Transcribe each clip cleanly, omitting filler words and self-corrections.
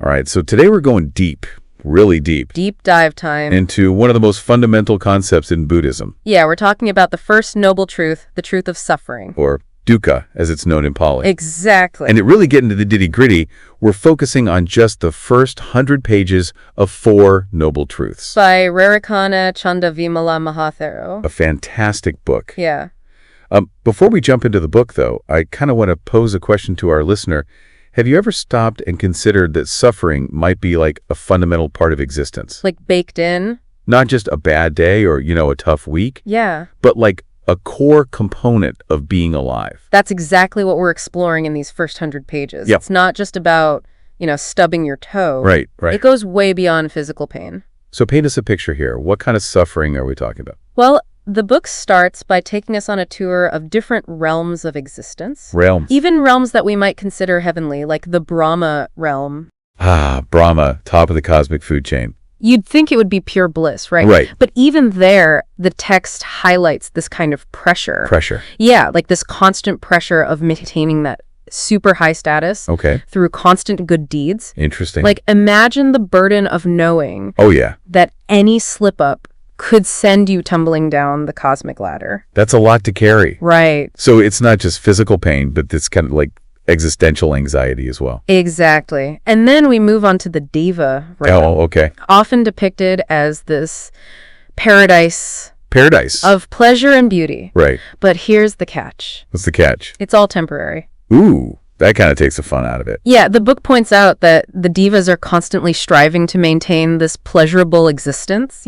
All right, so today we're going deep, really deep, Deep dive time. into one of the most fundamental concepts in Buddhism, Yeah, we're talking about the first noble truth, the truth of suffering. or dukkha, as it's known in Pali. Exactly. And to really get into the nitty-gritty, we're focusing on just the first 100 pages of Four Noble Truths. By Rerukane Chandawimala Mahathero. A fantastic book. Yeah. Before we jump into the book, though, I kind of want to pose a question to our listener. Have you ever stopped and considered that suffering might be like a fundamental part of existence? Like baked in. Not just a bad day or, a tough week, Yeah. but like a core component of being alive. That's exactly what we're exploring in these first 100 pages. Yep. It's not just about, stubbing your toe. Right, right. It goes way beyond physical pain. So paint us a picture here. What kind of suffering are we talking about? Well, the book starts by taking us on a tour of different realms of existence. Realms. Even realms that we might consider heavenly, like the Brahma realm. Brahma, top of the cosmic food chain. You'd think it would be pure bliss, right? Right. But even there, the text highlights this kind of pressure. Pressure. Yeah, like this constant pressure of maintaining that super high status Okay. through constant good deeds. Interesting. Like, imagine the burden of knowing Oh, yeah. that any slip-up could send you tumbling down the cosmic ladder. That's a lot to carry. Right. So it's not just physical pain, but this kind of like existential anxiety as well. Exactly. And then we move on to the Deva realm, Oh, okay. often depicted as this paradise Paradise. of pleasure and beauty. Right. But here's the catch. What's the catch? It's all temporary. Ooh, that kind of takes the fun out of it. Yeah, the book points out that the divas are constantly striving to maintain this pleasurable existence,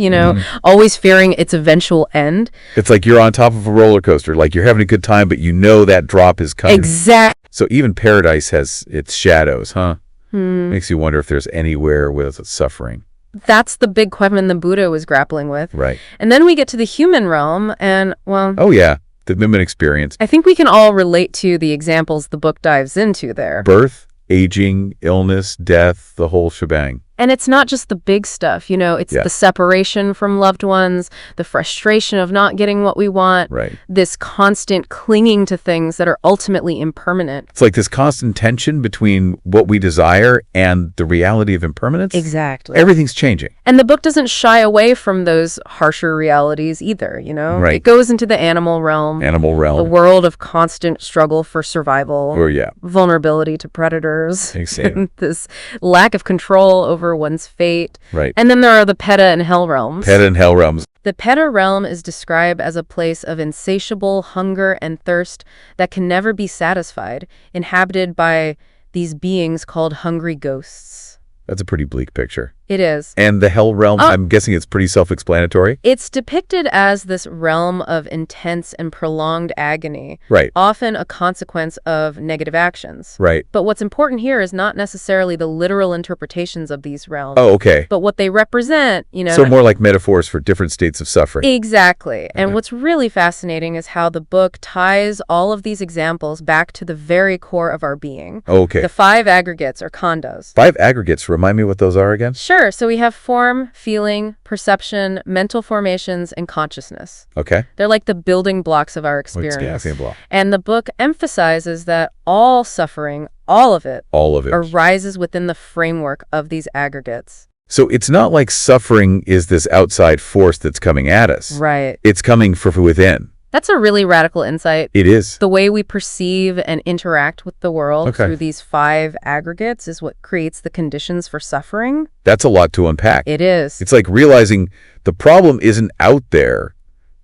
always fearing its eventual end. It's like you're on top of a roller coaster, like you're having a good time, but you know that drop is coming. Exactly. So even paradise has its shadows, huh? Makes you wonder if there's anywhere with suffering. That's the big question the Buddha was grappling with. Right. And then we get to the human realm, and, well, Oh, yeah. The human experience. I think we can all relate to the examples the book dives into there. Birth, aging, illness, death, the whole shebang. And it's not just the big stuff, it's Yeah. the separation from loved ones, the frustration of not getting what we want, Right. this constant clinging to things that are ultimately impermanent. It's like this constant tension between what we desire and the reality of impermanence. Exactly. Everything's changing. And the book doesn't shy away from those harsher realities either, Right. It goes into the animal realm, Animal the realm. world of constant struggle for survival, Or yeah. vulnerability to predators, Exactly. this lack of control over one's fate. Right. And then there are the Peta and Hell realms. Peta and hell realms. The Peta realm is described as a place of insatiable hunger and thirst that can never be satisfied, inhabited by these beings called hungry ghosts. That's a pretty bleak picture. It is. And the hell realm, I'm guessing it's pretty self-explanatory. It's depicted as this realm of intense and prolonged agony, Right. often a consequence of negative actions. Right. But what's important here is not necessarily the literal interpretations of these realms, Oh, okay. but what they represent, So more like metaphors for different states of suffering. Exactly. And what's really fascinating is how the book ties all of these examples back to the very core of our being. Okay. The 5 aggregates, or khandas. 5 aggregates. Remind me what those are again? Sure. So we have form, feeling, perception, mental formations, and consciousness. Okay. They're like the building blocks of our experience. Example block. And the book emphasizes that all suffering, all of it, All of it. arises within the framework of these aggregates. So it's not like suffering is this outside force that's coming at us. Right. It's coming from within. That's a really radical insight. It is. The way we perceive and interact with the world Okay. through these 5 aggregates is what creates the conditions for suffering. That's a lot to unpack. It is. It's like realizing the problem isn't out there,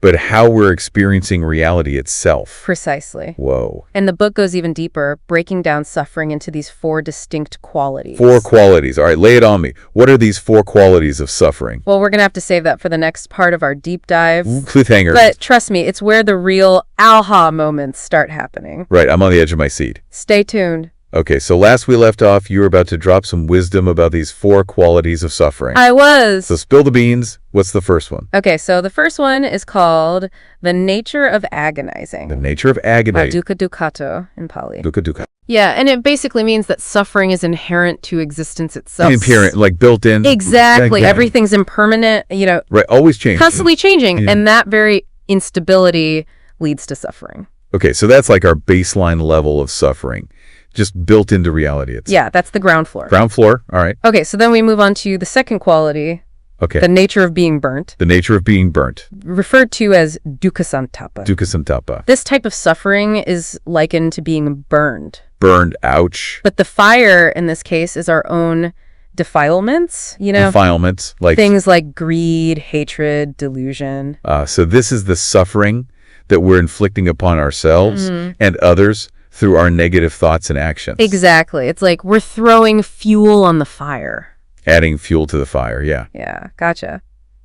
but how we're experiencing reality itself. Precisely. Whoa. And the book goes even deeper, breaking down suffering into these 4 distinct qualities. 4 qualities. All right, lay it on me. What are these 4 qualities of suffering? Well, we're going to have to save that for the next part of our deep dive. Cliffhanger. But trust me, it's where the real aha moments start happening. Right, I'm on the edge of my seat. Stay tuned. Okay, so last we left off, you were about to drop some wisdom about these 4 qualities of suffering. I was. So spill the beans. What's the first one? Okay, so the first one is called The Nature of Agonizing. The nature of agony. Dukkha dukkhato in Pali. Dukkha dukkha. Yeah, and it basically means that suffering is inherent to existence itself. Inherent, like built in. Exactly. Yeah. Everything's impermanent, Right, always changing. constantly changing. Yeah. And that very instability leads to suffering. Okay, so that's like our baseline level of suffering. Just built into reality. It's Yeah, that's the ground floor. ground floor. All right. Okay, so then we move on to the second quality, Okay. the nature of being burnt, The nature of being burnt. referred to as dukkha-santapa. Dukkha santapa. This type of suffering is likened to being burned. Burned. Ouch. But the fire in this case is our own defilements, Defilements. Like, things like greed, hatred, delusion. so this is the suffering that we're inflicting upon ourselves and others through our negative thoughts and actions. Exactly. It's like we're throwing fuel on the fire. Adding fuel to the fire. Yeah. Yeah, gotcha.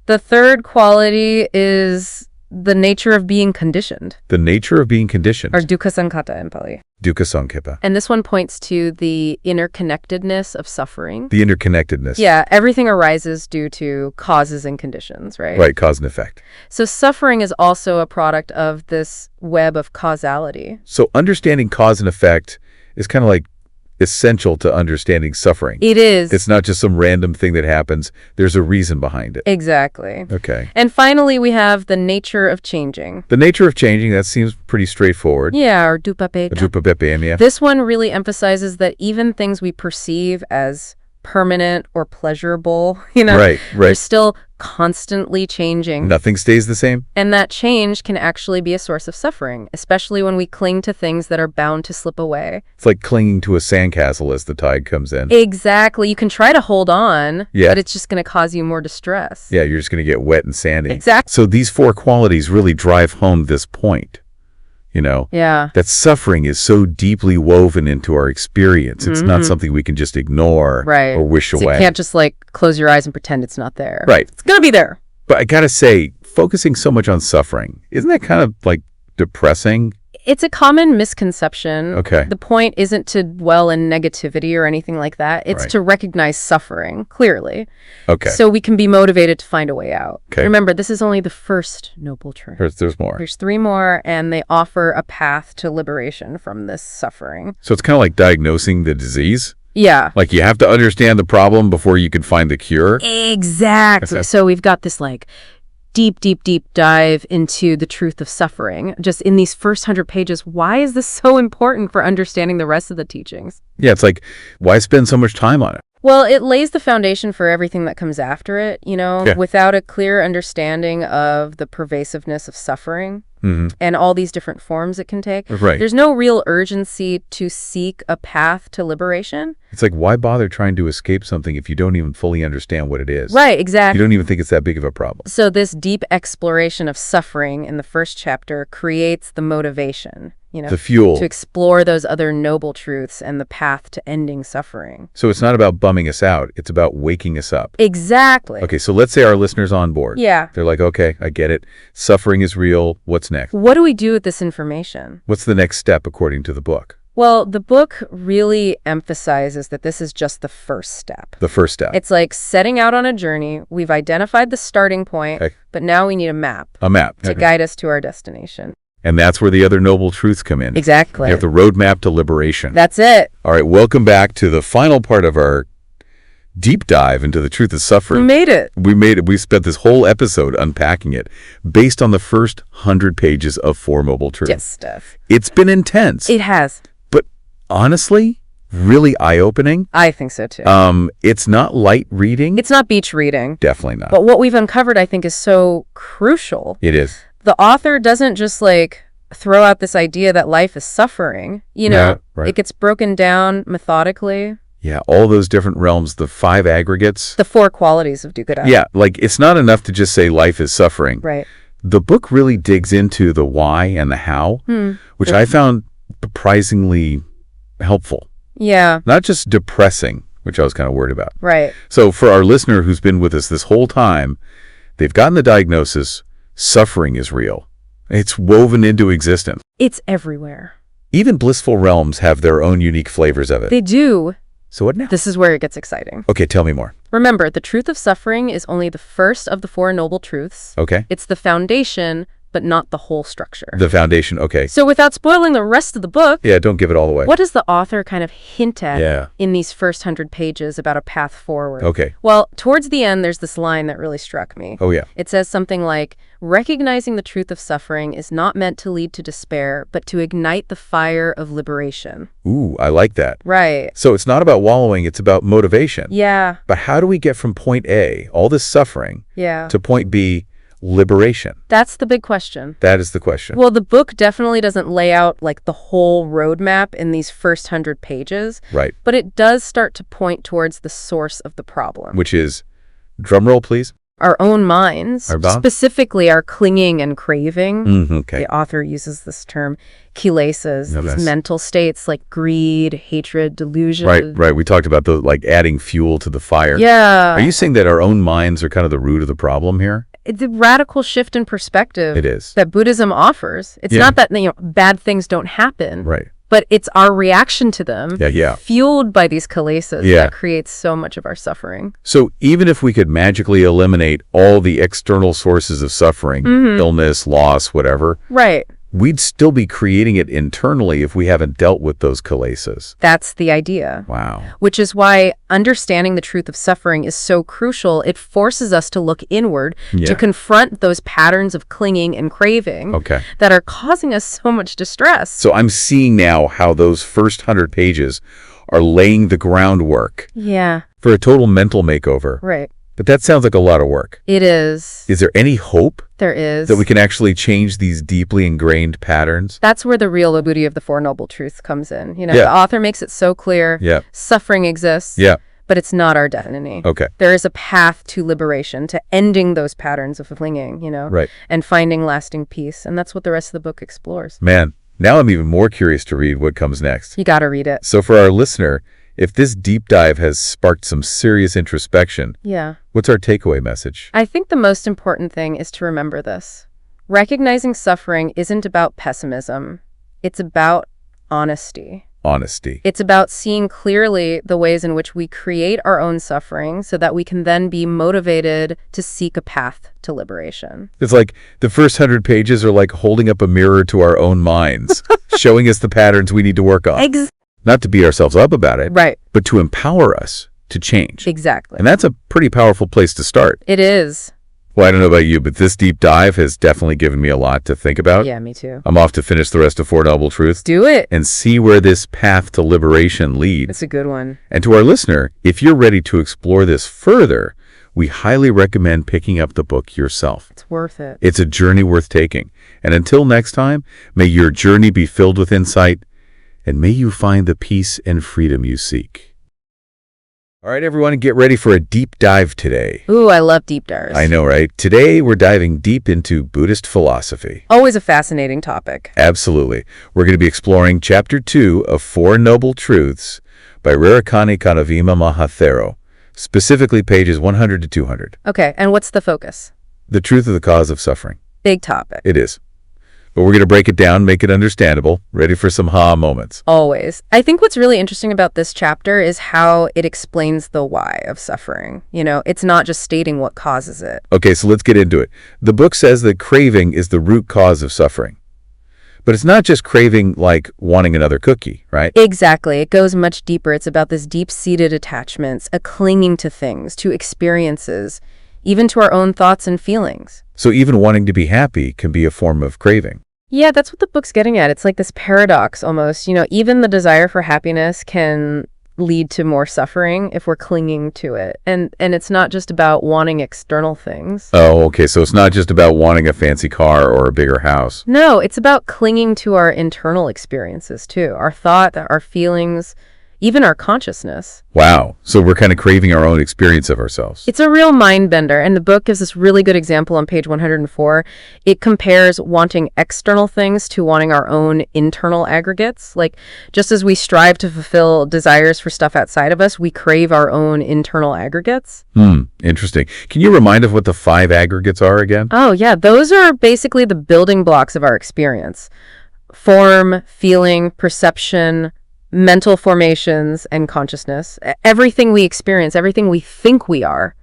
The third quality is the nature of being conditioned, The nature of being conditioned. or dukkha sankata in Pali. Dukkha sankippa. And this one points to the interconnectedness of suffering. The interconnectedness. Yeah, everything arises due to causes and conditions, right? Right. Cause and effect. So suffering is also a product of this web of causality. So understanding cause and effect is kind of like essential to understanding suffering. It is. It's not just some random thing that happens. There's a reason behind it. Exactly. Okay. And finally, we have the nature of changing. The nature of changing, that seems pretty straightforward. Yeah, or dupapeta. Ajupapepenia. This one really emphasizes that even things we perceive as permanent or pleasurable, Right, they're right. still constantly changing. Nothing stays the same. And that change can actually be a source of suffering, especially when we cling to things that are bound to slip away. It's like clinging to a sandcastle as the tide comes in. Exactly. You can try to hold on, Yeah. but it's just going to cause you more distress. Yeah, you're just going to get wet and sandy. Exactly. So these four qualities really drive home this point, Yeah. that suffering is so deeply woven into our experience. It's not something we can just ignore Right. or wish So away. you can't just close your eyes and pretend it's not there. Right. It's going to be there. But I got to say, focusing so much on suffering, isn't that kind of like depressing? It's a common misconception. Okay. The point isn't to dwell in negativity or anything like that. It's Right. to recognize suffering clearly. Okay. So we can be motivated to find a way out. Okay. Remember, this is only the first noble truth. There's more. There's 3 more, and they offer a path to liberation from this suffering. So it's kind of like diagnosing the disease. Yeah. Like you have to understand the problem before you can find the cure. Exactly. So we've got this deep, deep, deep dive into the truth of suffering. Just in these first 100 pages, why is this so important for understanding the rest of the teachings? Yeah, it's like, why spend so much time on it? Well, it lays the foundation for everything that comes after it, Yeah. without a clear understanding of the pervasiveness of suffering and all these different forms it can take. Right. There's no real urgency to seek a path to liberation. It's like, why bother trying to escape something if you don't even fully understand what it is? Right, exactly. You don't even think it's that big of a problem. So this deep exploration of suffering in the first chapter creates the motivation, The fuel. to explore those other noble truths and the path to ending suffering. So it's not about bumming us out. It's about waking us up. Exactly. Okay, so let's say our listeners on board. Yeah. They're like, okay, I get it. Suffering is real. What's next? What do we do with this information? What's the next step according to the book? Well, the book really emphasizes that this is just the first step. The first step. It's like setting out on a journey. We've identified the starting point, Okay. but now we need a map A map. to guide us to our destination. And that's where the other noble truths come in. Exactly. You have the roadmap to liberation. That's it. All right, welcome back to the final part of our deep dive into the truth of We suffering. made it. We made it. We spent this whole episode unpacking it based on the first 100 pages of Four Noble Truths. Yes, Steph. It's been intense, It has. but honestly, really eye-opening. I think so, too. It's not light reading. It's not beach reading. Definitely not. But what we've uncovered, I think, is so crucial. It is. The author doesn't just throw out this idea that life is suffering. Yeah, right. It gets broken down methodically. Yeah, all those different realms, the 5 aggregates. The 4 qualities of dukkha. Yeah, like it's not enough to just say life is suffering. Right. The book really digs into the why and the how, which I found surprisingly helpful. Yeah, Not just depressing, which I was kind of worried about. right. So for our listener who's been with us this whole time, they've gotten the diagnosis, suffering is real. It's woven into existence. It's everywhere. Even blissful realms have their own unique flavors of it. They do. So what now? This is where it gets exciting. Okay, tell me more. Remember, the truth of suffering is only the first of the 4 noble truths. Okay. It's the foundation, but not the whole structure. The foundation, okay. So without spoiling the rest of the book, Yeah, don't give it all away. what does the author kind of hint at Yeah. in these first 100 pages about a path forward? Okay. Well, towards the end, there's this line that really struck me. Oh, yeah. It says something like, recognizing the truth of suffering is not meant to lead to despair, but to ignite the fire of liberation. Ooh, I like that. Right. So it's not about wallowing, it's about motivation. Yeah. But how do we get from point A, all this suffering, Yeah. to point B, liberation? That's the big question. That is the question. Well, the book definitely doesn't lay out like the whole roadmap in these first 100 pages, Right. but it does start to point towards the source of the problem. Which is, drum roll, please. Our own minds, Our minds? specifically our clinging and craving. Okay. The author uses this term, kilesas, No, these that's- mental states like greed, hatred, delusion. Right. We talked about the adding fuel to the fire. Yeah. Are you saying that our own minds are kind of the root of the problem here? It's a radical shift in perspective It is. that Buddhism offers. It's Yeah. not that bad things don't happen, Right. but it's our reaction to them, Yeah. fueled by these kilesas, Yeah. that creates so much of our suffering. So even if we could magically eliminate all the external sources of suffering, illness, loss, whatever, Right. we'd still be creating it internally if we haven't dealt with those kilesas. That's the idea. Wow. Which is why understanding the truth of suffering is so crucial. It forces us to look inward, Yeah. to confront those patterns of clinging and craving Okay. that are causing us so much distress. So I'm seeing now how those first 100 pages are laying the groundwork Yeah, for a total mental makeover. right. But that sounds like a lot of work. It is. Is there any hope There is. that we can actually change these deeply ingrained patterns? That's where the real beauty of the Four Noble Truths comes in. Yeah. The author makes it so clear. Yeah. Suffering exists. Yeah. But it's not our destiny. Okay. There is a path to liberation, to ending those patterns of clinging, Right. and finding lasting peace. And that's what the rest of the book explores. Man, now I'm even more curious to read what comes next. You got to read it. So for our listener, if this deep dive has sparked some serious introspection, Yeah. what's our takeaway message? I think the most important thing is to remember this. Recognizing suffering isn't about pessimism. It's about honesty. Honesty. It's about seeing clearly the ways in which we create our own suffering so that we can then be motivated to seek a path to liberation. It's like the first 100 pages are like holding up a mirror to our own minds, showing us the patterns we need to work on. Not to beat ourselves up about it, Right. but to empower us to change. Exactly. And that's a pretty powerful place to start. It is. Well, I don't know about you, but this deep dive has definitely given me a lot to think about. Yeah, me too. I'm off to finish the rest of Four Noble Truths Do it. and see where this path to liberation leads. It's a good one. And to our listener, if you're ready to explore this further, we highly recommend picking up the book yourself. It's worth it. It's a journey worth taking. And until next time, may your journey be filled with insight, and may you find the peace and freedom you seek. All right, everyone, get ready for a deep dive today. Ooh, I love deep dives. I know, right? Today, we're diving deep into Buddhist philosophy. Always a fascinating topic. Absolutely. We're going to be exploring Chapter 2 of Four Noble Truths by Rerukane Chandawimala, specifically pages 100 to 200. Okay, and what's the focus? The truth of the cause of suffering. Big topic. It is. But we're going to break it down, make it understandable, ready for some ha moments. Always. I think what's really interesting about this chapter is how it explains the why of suffering. It's not just stating what causes it. Okay, so let's get into it. The book says that craving is the root cause of suffering. But it's not just craving like wanting another cookie, right? Exactly. It goes much deeper. It's about this deep-seated attachments, a clinging to things, to experiences, even to our own thoughts and feelings. So even wanting to be happy can be a form of craving. Yeah, that's what the book's getting at. It's like this paradox almost. Even the desire for happiness can lead to more suffering if we're clinging to it. And it's not just about wanting external things. Oh, okay. So it's not just about wanting a fancy car or a bigger house. No, it's about clinging to our internal experiences too. Our thought, our feelings, even our consciousness. Wow. So we're kind of craving our own experience of ourselves. It's a real mind bender, and the book gives this really good example on page 104. It compares wanting external things to wanting our own internal aggregates. Like, just as we strive to fulfill desires for stuff outside of us, we crave our own internal aggregates. Interesting. Can you remind us what the 5 aggregates are again? Oh, yeah. Those are basically the building blocks of our experience. Form, feeling, perception, mental formations, and consciousness. Everything we experience, everything we think we are,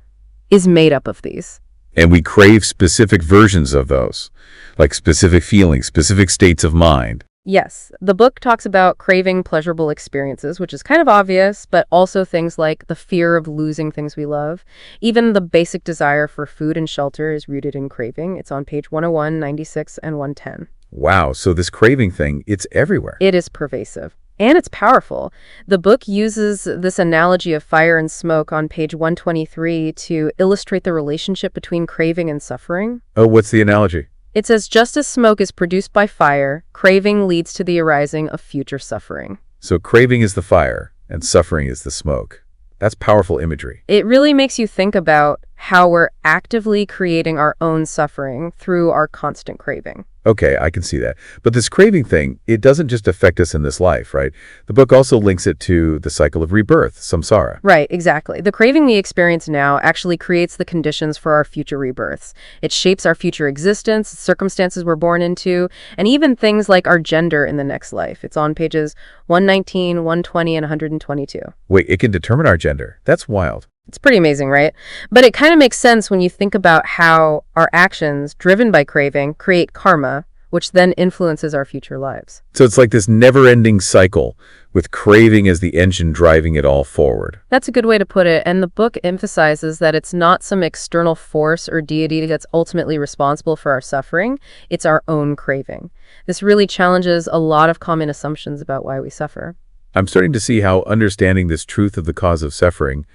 is made up of these. And we crave specific versions of those, like specific feelings, specific states of mind. Yes, the book talks about craving pleasurable experiences, which is kind of obvious, but also things like the fear of losing things we love. Even the basic desire for food and shelter is rooted in craving. It's on page 101, 96, and 110. Wow, so this craving thing, it's everywhere. It is pervasive. And it's powerful. The book uses this analogy of fire and smoke on page 123 to illustrate the relationship between craving and suffering. Oh, what's the analogy? It says, just as smoke is produced by fire, craving leads to the arising of future suffering. So craving is the fire, and suffering is the smoke. That's powerful imagery. It really makes you think about how we're actively creating our own suffering through our constant craving. Okay, I can see that. But this craving thing, it doesn't just affect us in this life, right? The book also links it to the cycle of rebirth, samsara. Right, exactly. The craving we experience now actually creates the conditions for our future rebirths. It shapes our future existence, circumstances we're born into, and even things like our gender in the next life. It's on pages 119, 120, and 122. Wait, it can determine our gender? That's wild. It's pretty amazing, right? But it kind of makes sense when you think about how our actions, driven by craving, create karma, which then influences our future lives. So it's like this never-ending cycle, with craving as the engine driving it all forward. That's a good way to put it, and the book emphasizes that it's not some external force or deity that's ultimately responsible for our suffering, it's our own craving. This really challenges a lot of common assumptions about why we suffer. I'm starting to see how understanding this truth of the cause of suffering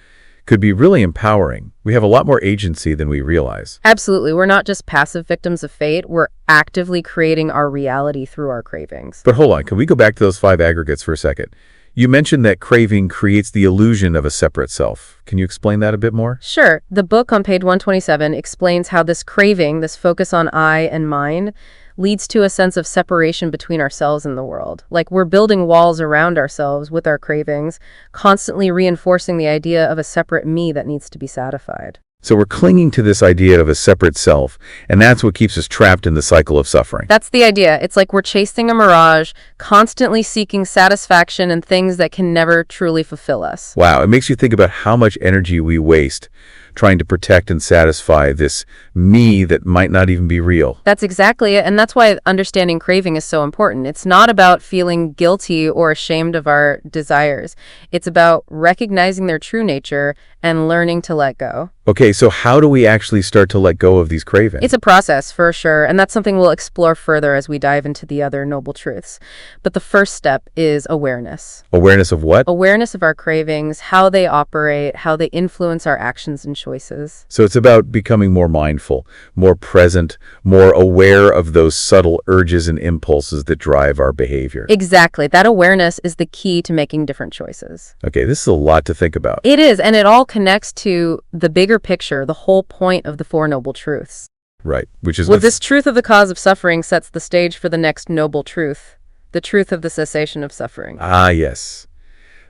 could be really empowering. We have a lot more agency than we realize. Absolutely. We're not just passive victims of fate. We're actively creating our reality through our cravings. But hold on, can we go back to those 5 aggregates for a second? You mentioned that craving creates the illusion of a separate self. Can you explain that a bit more? Sure. The book on page 127 explains how this craving, this focus on I and mine, leads to a sense of separation between ourselves and the world. Like we're building walls around ourselves with our cravings, constantly reinforcing the idea of a separate me that needs to be satisfied. So we're clinging to this idea of a separate self, and that's what keeps us trapped in the cycle of suffering. That's the idea. It's like we're chasing a mirage, constantly seeking satisfaction in things that can never truly fulfill us. Wow, it makes you think about how much energy we waste trying to protect and satisfy this me that might not even be real. That's exactly it, and that's why understanding craving is so important. It's not about feeling guilty or ashamed of our desires. It's about recognizing their true nature and learning to let go. Okay, so how do we actually start to let go of these cravings? It's a process, for sure, and that's something we'll explore further as we dive into the other noble truths. But the first step is awareness. Awareness of what? Awareness of our cravings, how they operate, how they influence our actions and choices. So it's about becoming more mindful, more present, more aware of those subtle urges and impulses that drive our behavior. Exactly. That awareness is the key to making different choices. Okay, this is a lot to think about. It is, and it all connects to the bigger picture, the whole point of the Four Noble Truths. Right, which is... Well, this truth of the cause of suffering sets the stage for the next noble truth, the truth of the cessation of suffering. Ah, yes.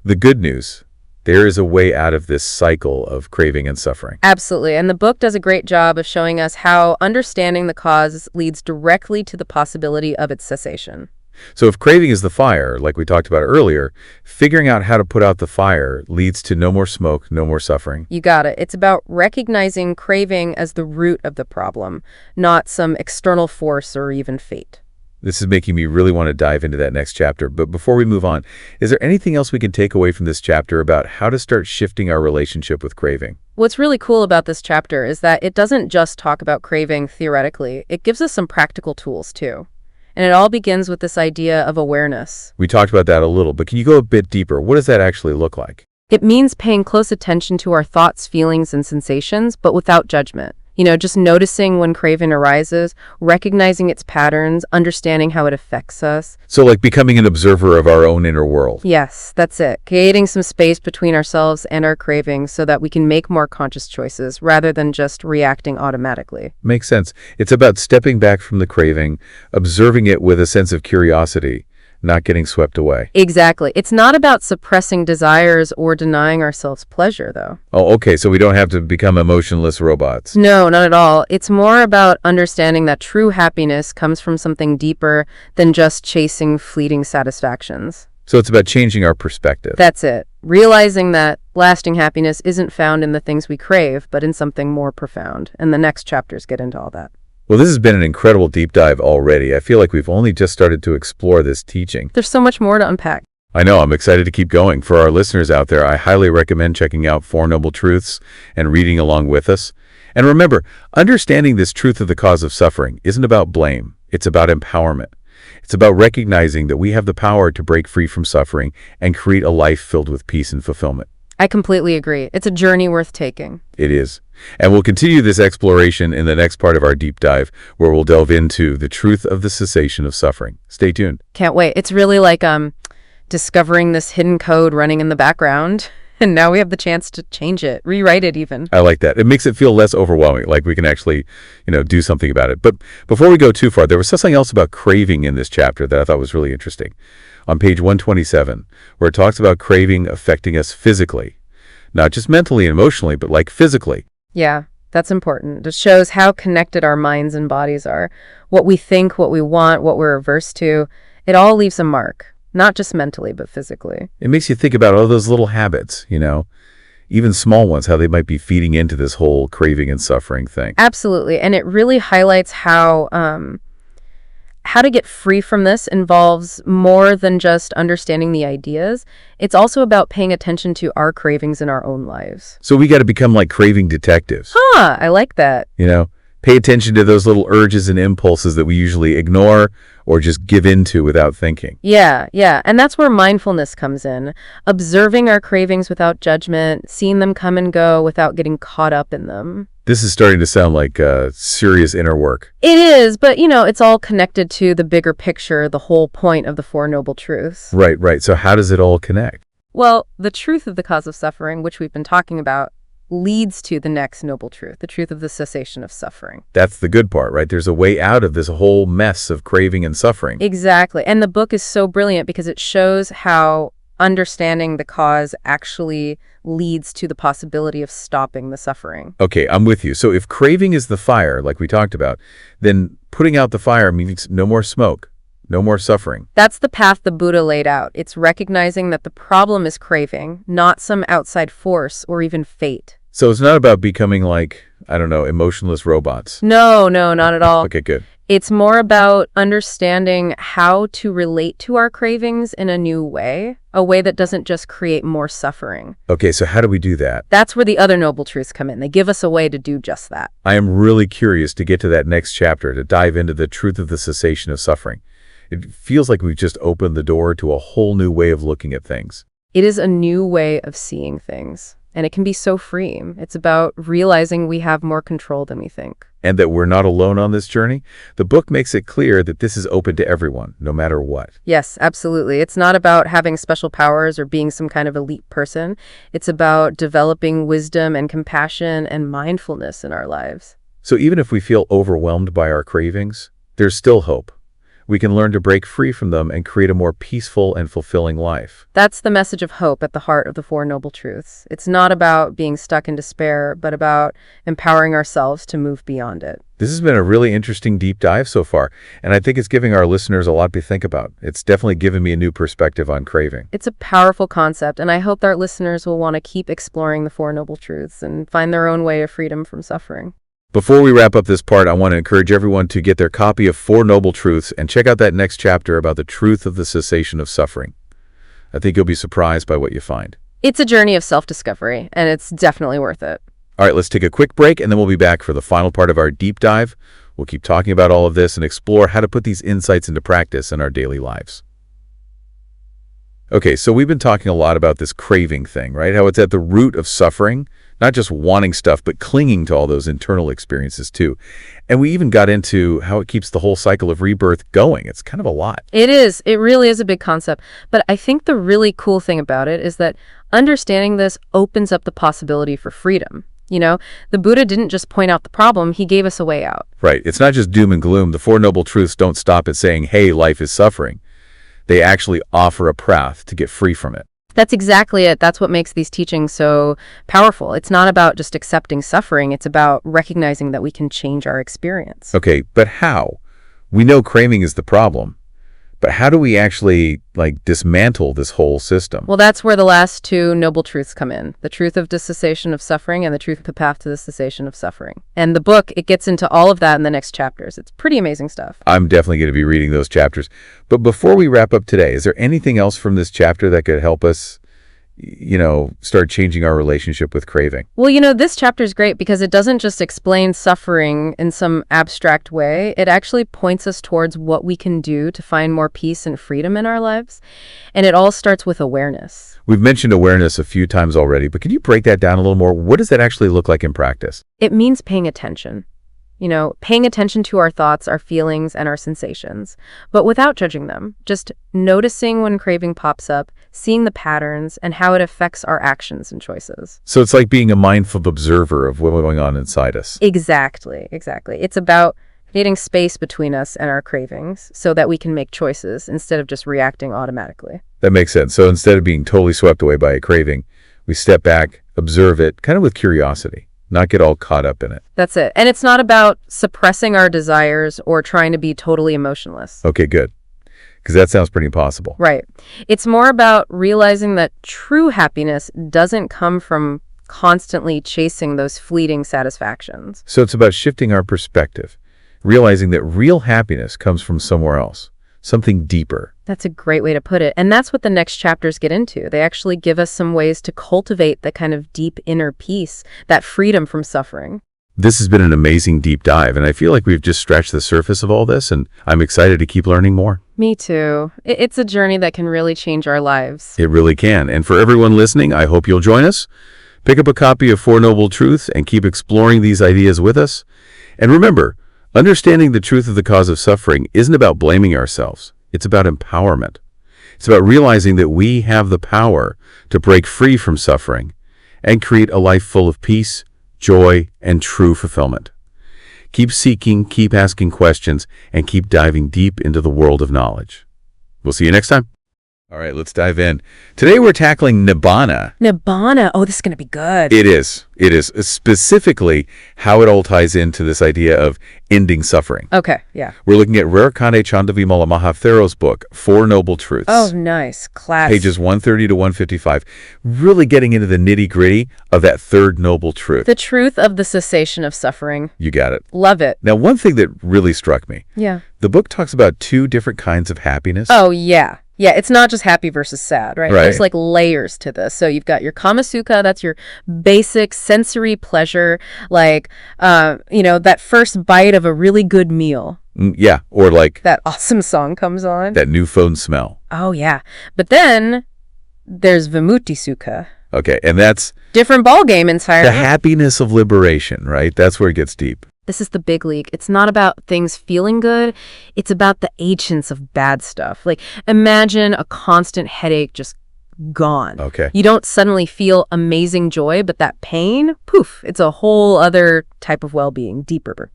The good news. There is a way out of this cycle of craving and suffering. Absolutely, and the book does a great job of showing us how understanding the cause leads directly to the possibility of its cessation. So if craving is the fire, like we talked about earlier, figuring out how to put out the fire leads to no more smoke, no more suffering. You got it. It's about recognizing craving as the root of the problem, not some external force or even fate. This is making me really want to dive into that next chapter. But before we move on, is there anything else we can take away from this chapter about how to start shifting our relationship with craving? What's really cool about this chapter is that it doesn't just talk about craving theoretically. It gives us some practical tools, too. And it all begins with this idea of awareness. We talked about that a little, but can you go a bit deeper? What does that actually look like? It means paying close attention to our thoughts, feelings, and sensations, but without judgment. Just noticing when craving arises, recognizing its patterns, understanding how it affects us. So like becoming an observer of our own inner world. Yes, that's it. Creating some space between ourselves and our cravings so that we can make more conscious choices rather than just reacting automatically. Makes sense. It's about stepping back from the craving, observing it with a sense of curiosity, not getting swept away. Exactly. It's not about suppressing desires or denying ourselves pleasure, though. Oh, okay, so we don't have to become emotionless robots. No, not at all. It's more about understanding that true happiness comes from something deeper than just chasing fleeting satisfactions. So it's about changing our perspective. That's it. realizing that lasting happiness isn't found in the things we crave, but in something more profound. And the next chapters get into all that. Well, this has been an incredible deep dive already. I feel like we've only just started to explore this teaching. There's so much more to unpack. I know, I'm excited to keep going. For our listeners out there, I highly recommend checking out Four Noble Truths and reading along with us. And remember, understanding this truth of the cause of suffering isn't about blame. It's about empowerment. It's about recognizing that we have the power to break free from suffering and create a life filled with peace and fulfillment. I completely agree. It's a journey worth taking. It is. And we'll continue this exploration in the next part of our deep dive, where we'll delve into the truth of the cessation of suffering. Stay tuned. Can't wait. It's really like discovering this hidden code running in the background, and now we have the chance to change it, rewrite it even. I like that. It makes it feel less overwhelming, like we can actually, do something about it. But before we go too far, there was something else about craving in this chapter that I thought was really interesting. On page 127, where it talks about craving affecting us physically, not just mentally and emotionally, but like physically. Yeah, that's important. It shows how connected our minds and bodies are. What we think, what we want, what we're averse to, it all leaves a mark. Not just mentally, but physically. It makes you think about all those little habits, even small ones, how they might be feeding into this whole craving and suffering thing. Absolutely. And it really highlights how to get free from this involves more than just understanding the ideas. It's also about paying attention to our cravings in our own lives. So we got to become like craving detectives. I like that. Pay attention to those little urges and impulses that we usually ignore or just give into without thinking. Yeah. And that's where mindfulness comes in. Observing our cravings without judgment, seeing them come and go without getting caught up in them. This is starting to sound like serious inner work. It is, but it's all connected to the bigger picture, the whole point of the Four Noble Truths. Right. So how does it all connect? Well, the truth of the cause of suffering, which we've been talking about, leads to the next noble truth, the truth of the cessation of suffering. That's the good part, right? There's a way out of this whole mess of craving and suffering. Exactly. And the book is so brilliant because it shows how understanding the cause actually leads to the possibility of stopping the suffering. Okay, I'm with you. So if craving is the fire, like we talked about, then putting out the fire means no more smoke, no more suffering. That's the path the Buddha laid out. It's recognizing that the problem is craving, not some outside force or even fate. So it's not about becoming like, emotionless robots. No, not at all. Okay, good. It's more about understanding how to relate to our cravings in a new way, a way that doesn't just create more suffering. Okay, so how do we do that? That's where the other noble truths come in. They give us a way to do just that. I am really curious to get to that next chapter, to dive into the truth of the cessation of suffering. It feels like we've just opened the door to a whole new way of looking at things. It is a new way of seeing things. And it can be so freeing. It's about realizing we have more control than we think. And that we're not alone on this journey. The book makes it clear that this is open to everyone, no matter what. Yes, absolutely. It's not about having special powers or being some kind of elite person. It's about developing wisdom and compassion and mindfulness in our lives. So even if we feel overwhelmed by our cravings, there's still hope. We can learn to break free from them and create a more peaceful and fulfilling life. That's the message of hope at the heart of the Four Noble Truths. It's not about being stuck in despair, but about empowering ourselves to move beyond it. This has been a really interesting deep dive so far, and I think it's giving our listeners a lot to think about. It's definitely given me a new perspective on craving. It's a powerful concept, and I hope that our listeners will want to keep exploring the Four Noble Truths and find their own way of freedom from suffering. Before we wrap up this part, I want to encourage everyone to get their copy of Four Noble Truths and check out that next chapter about the truth of the cessation of suffering. I think you'll be surprised by what you find. It's a journey of self-discovery, and it's definitely worth it. All right, let's take a quick break, and then we'll be back for the final part of our deep dive. We'll keep talking about all of this and explore how to put these insights into practice in our daily lives. Okay, so we've been talking a lot about this craving thing, right? How it's at the root of suffering. Not just wanting stuff, but clinging to all those internal experiences too. And we even got into how it keeps the whole cycle of rebirth going. It's kind of a lot. It is. It really is a big concept. But I think the really cool thing about it is that understanding this opens up the possibility for freedom. The Buddha didn't just point out the problem, he gave us a way out. Right. It's not just doom and gloom. The Four Noble Truths don't stop at saying, hey, life is suffering. They actually offer a path to get free from it. That's exactly it. That's what makes these teachings so powerful. It's not about just accepting suffering. It's about recognizing that we can change our experience. Okay, but how? We know craving is the problem. But how do we actually, like, dismantle this whole system? Well, that's where the last two noble truths come in. The truth of the cessation of suffering and the truth of the path to the cessation of suffering. And the book, it gets into all of that in the next chapters. It's pretty amazing stuff. I'm definitely going to be reading those chapters. But before we wrap up today, is there anything else from this chapter that could help us, start changing our relationship with craving? Well, this chapter is great because it doesn't just explain suffering in some abstract way. It actually points us towards what we can do to find more peace and freedom in our lives. And it all starts with awareness. We've mentioned awareness a few times already, but can you break that down a little more? What does that actually look like in practice? It means paying attention. Paying attention to our thoughts, our feelings, and our sensations, but without judging them. Just noticing when craving pops up, seeing the patterns, and how it affects our actions and choices. So it's like being a mindful observer of what's going on inside us. Exactly. It's about creating space between us and our cravings so that we can make choices instead of just reacting automatically. That makes sense. So instead of being totally swept away by a craving, we step back, observe it, kind of with curiosity. Not get all caught up in it. That's it. And it's not about suppressing our desires or trying to be totally emotionless. Okay, good. Because that sounds pretty impossible. Right. It's more about realizing that true happiness doesn't come from constantly chasing those fleeting satisfactions. So it's about shifting our perspective, realizing that real happiness comes from somewhere else, something deeper. That's a great way to put it. And that's what the next chapters get into. They actually give us some ways to cultivate the kind of deep inner peace, that freedom from suffering. This has been an amazing deep dive, and I feel like we've just scratched the surface of all this, and I'm excited to keep learning more. Me too. It's a journey that can really change our lives. It really can. And for everyone listening, I hope you'll join us. Pick up a copy of Four Noble Truths and keep exploring these ideas with us. And remember, understanding the truth of the cause of suffering isn't about blaming ourselves. It's about empowerment. It's about realizing that we have the power to break free from suffering and create a life full of peace, joy, and true fulfillment. Keep seeking, keep asking questions, and keep diving deep into the world of knowledge. We'll see you next time. All right, let's dive in. Today we're tackling Nibbana. Nibbana. Oh, this is going to be good. It is. Specifically, how it all ties into this idea of ending suffering. Okay, yeah. We're looking at Rerukane Chandawimala Mahathero's book, Four Noble Truths. Oh, nice. Class. Pages 130 to 155. Really getting into the nitty-gritty of that third noble truth. The truth of the cessation of suffering. You got it. Love it. Now, one thing that really struck me. Yeah. The book talks about two different kinds of happiness. Oh, yeah. Yeah, it's not just happy versus sad, right? There's like layers to this. So you've got your Kamasuka, that's your basic sensory pleasure, like, that first bite of a really good meal. Yeah, or like that awesome song comes on. That new phone smell. Oh, yeah. But then there's Vimutisuka. Okay, and that's different ballgame entirely. The happiness of liberation, right? That's where it gets deep. This is the big league. It's not about things feeling good. It's about the agents of bad stuff. Like, imagine a constant headache just gone. Okay. You don't suddenly feel amazing joy, but that pain, poof, it's a whole other type of well-being, deeper,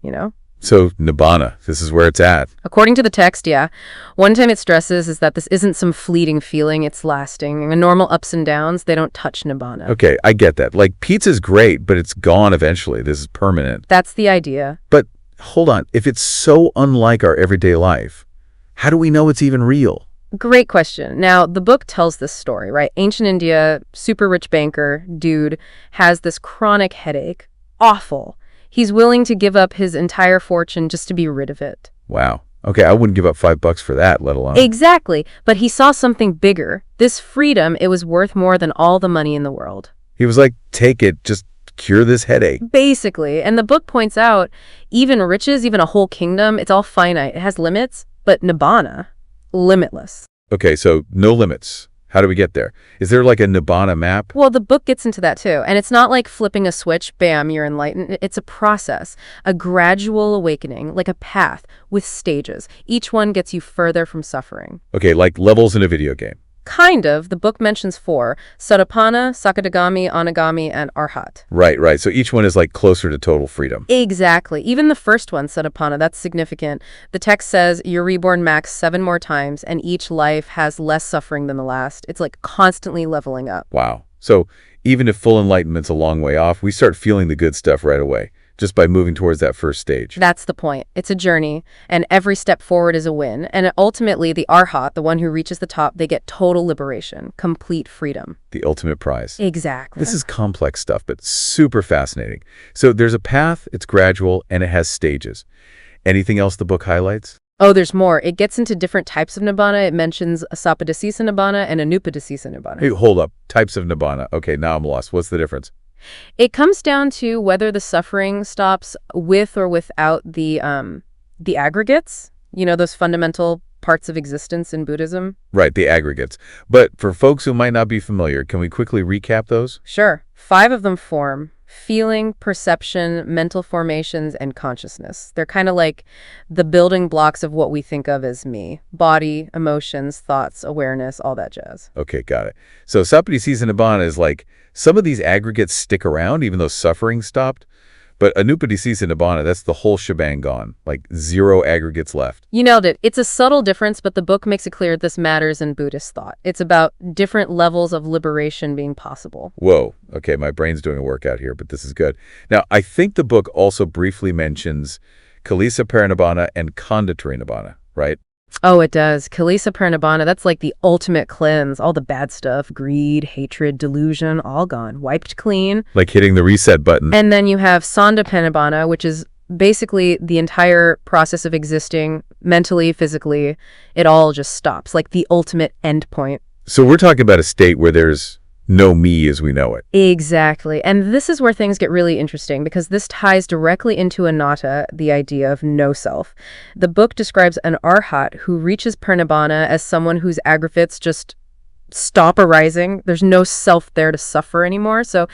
So, Nibbana, this is where it's at. According to the text, yeah. One time it stresses is that this isn't some fleeting feeling, it's lasting. And the normal ups and downs, they don't touch Nibbana. Okay, I get that. Like, pizza's great, but it's gone eventually. This is permanent. That's the idea. But, hold on, if it's so unlike our everyday life, how do we know it's even real? Great question. Now, the book tells this story, right? Ancient India, super rich banker, dude, has this chronic headache. Awful. He's willing to give up his entire fortune just to be rid of it. Wow. Okay, I wouldn't give up $5 for that, let alone. Exactly. But he saw something bigger. This freedom, it was worth more than all the money in the world. He was like, take it, just cure this headache. Basically. And the book points out, even riches, even a whole kingdom, it's all finite. It has limits, but Nibbana, limitless. Okay, so no limits. How do we get there? Is there like a Nibbana map? Well, the book gets into that too. And it's not like flipping a switch, bam, you're enlightened. It's a process, a gradual awakening, like a path with stages. Each one gets you further from suffering. Okay, like levels in a video game. Kind of. The book mentions 4: Sotapanna, Sakadagami, Anagami, and Arhat. Right. So each one is like closer to total freedom. Exactly. Even the first one, Sotapanna, that's significant. The text says you're reborn max 7 more times, and each life has less suffering than the last. It's like constantly leveling up. Wow. So even if full enlightenment's a long way off, we start feeling the good stuff right away. just by moving towards that first stage. That's the point. It's a journey, and every step forward is a win. And ultimately, the arhat, the one who reaches the top, they get total liberation, complete freedom. The ultimate prize. Exactly. This is complex stuff, but super fascinating. So there's a path, it's gradual, and it has stages. Anything else the book highlights? Oh, there's more. It gets into different types of nibbana. It mentions asapadasisa nibbana and anupadasisa nibbana. Hey, hold up. Types of nibbana. Okay, now I'm lost. What's the difference? It comes down to whether the suffering stops with or without the aggregates, those fundamental parts of existence in Buddhism. Right, the aggregates. But for folks who might not be familiar, can we quickly recap those? Sure. 5 of them form: feeling, perception, mental formations, and consciousness. They're kind of like the building blocks of what we think of as me. Body, emotions, thoughts, awareness, all that jazz. Okay, got it. So Sapadhisisa Nibbana is like, some of these aggregates stick around even though suffering stopped. But Anupadhisisa Nibbana, that's the whole shebang gone, like 0 aggregates left. You nailed it. It's a subtle difference, but the book makes it clear this matters in Buddhist thought. It's about different levels of liberation being possible. Whoa. Okay, my brain's doing a workout here, but this is good. Now, I think the book also briefly mentions Kilesa Parinibbana and Khandhatari Nibbana, right? Oh, it does. Kilesa Parinibbana, that's like the ultimate cleanse. All the bad stuff, greed, hatred, delusion, all gone, wiped clean. Like hitting the reset button. And then you have Sanda Parinibbana, which is basically the entire process of existing, mentally, physically. It all just stops, like the ultimate endpoint. So we're talking about a state where there's no me as we know it. Exactly. And this is where things get really interesting, because this ties directly into anatta, the idea of no self. The book describes an arhat who reaches parinibbana as someone whose aggregates just stop arising. There's no self there to suffer anymore. So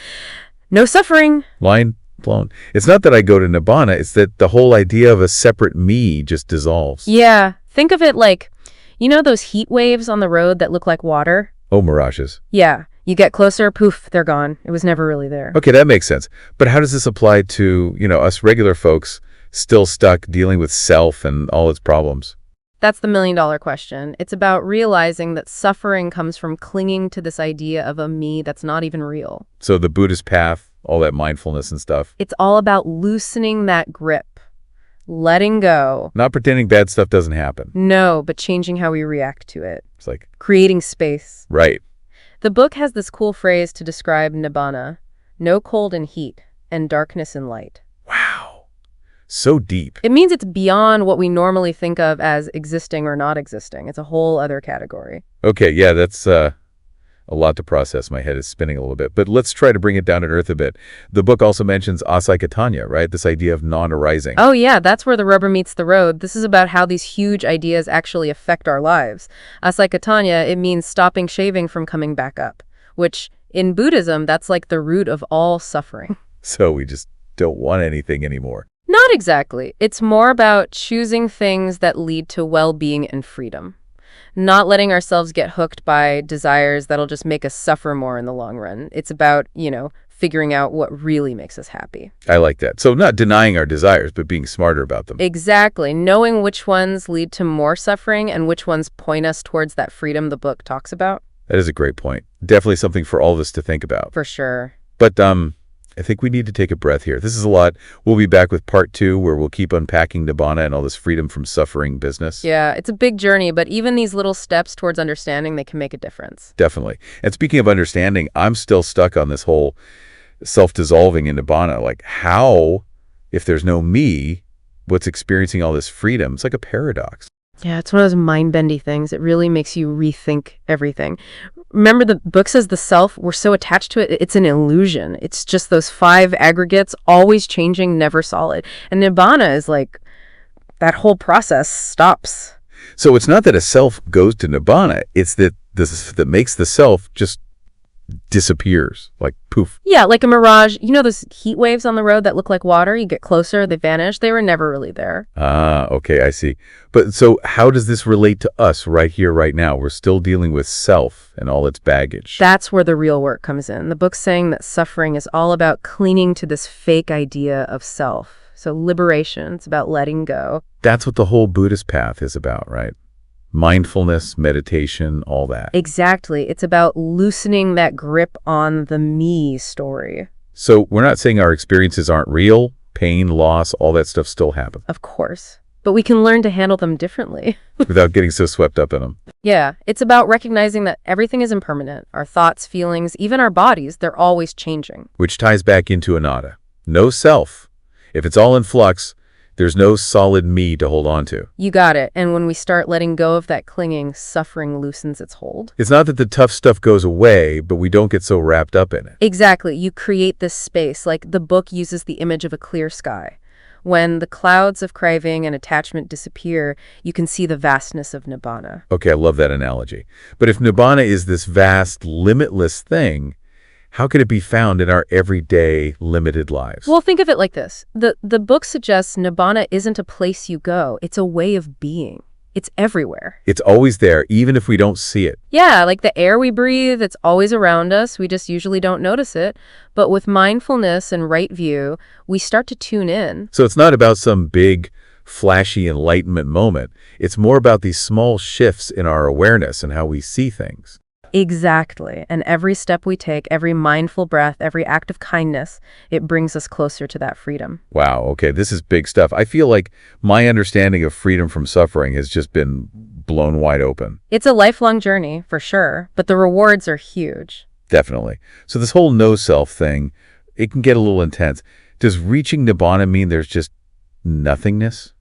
no suffering. Line blown. It's not that I go to nibbana, it's that the whole idea of a separate me just dissolves. Yeah. Think of it like, those heat waves on the road that look like water? Oh, mirages. Yeah. You get closer, poof, they're gone. It was never really there. Okay, that makes sense. But how does this apply to, us regular folks still stuck dealing with self and all its problems? That's the million-dollar question. It's about realizing that suffering comes from clinging to this idea of a me that's not even real. So the Buddhist path, all that mindfulness and stuff. It's all about loosening that grip, letting go. Not pretending bad stuff doesn't happen. No, but changing how we react to it. It's like, creating space. right. The book has this cool phrase to describe nibbana: no cold and heat, and darkness and light. Wow. So deep. It means it's beyond what we normally think of as existing or not existing. It's a whole other category. Okay, yeah, that's a lot to process. My head is spinning a little bit. But let's try to bring it down to earth a bit. The book also mentions asaikatanya, right? This idea of non-arising. Oh yeah, that's where the rubber meets the road. This is about how these huge ideas actually affect our lives. Asaikatanya, it means stopping shaving from coming back up, which in Buddhism, that's like the root of all suffering. So we just don't want anything anymore. Not exactly. It's more about choosing things that lead to well-being and freedom. Not letting ourselves get hooked by desires that'll just make us suffer more in the long run. It's about, figuring out what really makes us happy. I like that. So not denying our desires, but being smarter about them. Exactly. Knowing which ones lead to more suffering and which ones point us towards that freedom the book talks about. That is a great point. Definitely something for all of us to think about. For sure. But I think we need to take a breath here. This is a lot. We'll be back with part 2, where we'll keep unpacking nibbana and all this freedom from suffering business. Yeah, it's a big journey, but even these little steps towards understanding, they can make a difference. Definitely. And speaking of understanding, I'm still stuck on this whole self-dissolving in nibbana. Like, how, if there's no me, what's experiencing all this freedom? It's like a paradox. Yeah, it's one of those mind-bendy things. It really makes you rethink everything. Remember, the book says the self, we're so attached to it, it's an illusion. It's just those 5 aggregates, always changing, never solid. And nibbana is like, that whole process stops. So it's not that a self goes to nibbana, it's that that makes the self just disappears, like poof. Yeah, like a mirage. Those heat waves on the road that look like water? You get closer, they vanish. They were never really there. Ah, okay, I see. But so how does this relate to us right here, right now? We're still dealing with self and all its baggage. That's where the real work comes in. The book's saying that suffering is all about clinging to this fake idea of self. So liberation, it's about letting go. That's what the whole Buddhist path is about, right? Mindfulness, meditation, all that. Exactly. It's about loosening that grip on the me story. So we're not saying our experiences aren't real, Pain, loss, all that stuff still happen Of course. But we can learn to handle them differently. without getting so swept up in them. Yeah, it's about recognizing that everything is impermanent. Our thoughts, feelings, even our bodies, they're always changing. Which ties back into anatta. No self. If it's all in flux, there's no solid me to hold on to. You got it. And when we start letting go of that clinging, suffering loosens its hold. It's not that the tough stuff goes away, but we don't get so wrapped up in it. Exactly. You create this space, like the book uses the image of a clear sky. When the clouds of craving and attachment disappear, you can see the vastness of nibbana. Okay, I love that analogy. But if nibbana is this vast, limitless thing, how could it be found in our everyday, limited lives? Well, think of it like this. The book suggests nibbana isn't a place you go. It's a way of being. It's everywhere. It's always there, even if we don't see it. Yeah, like the air we breathe, it's always around us. We just usually don't notice it. But with mindfulness and right view, we start to tune in. So it's not about some big, flashy enlightenment moment. It's more about these small shifts in our awareness and how we see things. Exactly. And every step we take, every mindful breath, every act of kindness, it brings us closer to that freedom. Wow, okay, this is big stuff. I feel like my understanding of freedom from suffering has just been blown wide open. It's a lifelong journey, for sure, but the rewards are huge. Definitely. So this whole no-self thing, it can get a little intense. Does reaching nibbana mean there's just nothingness?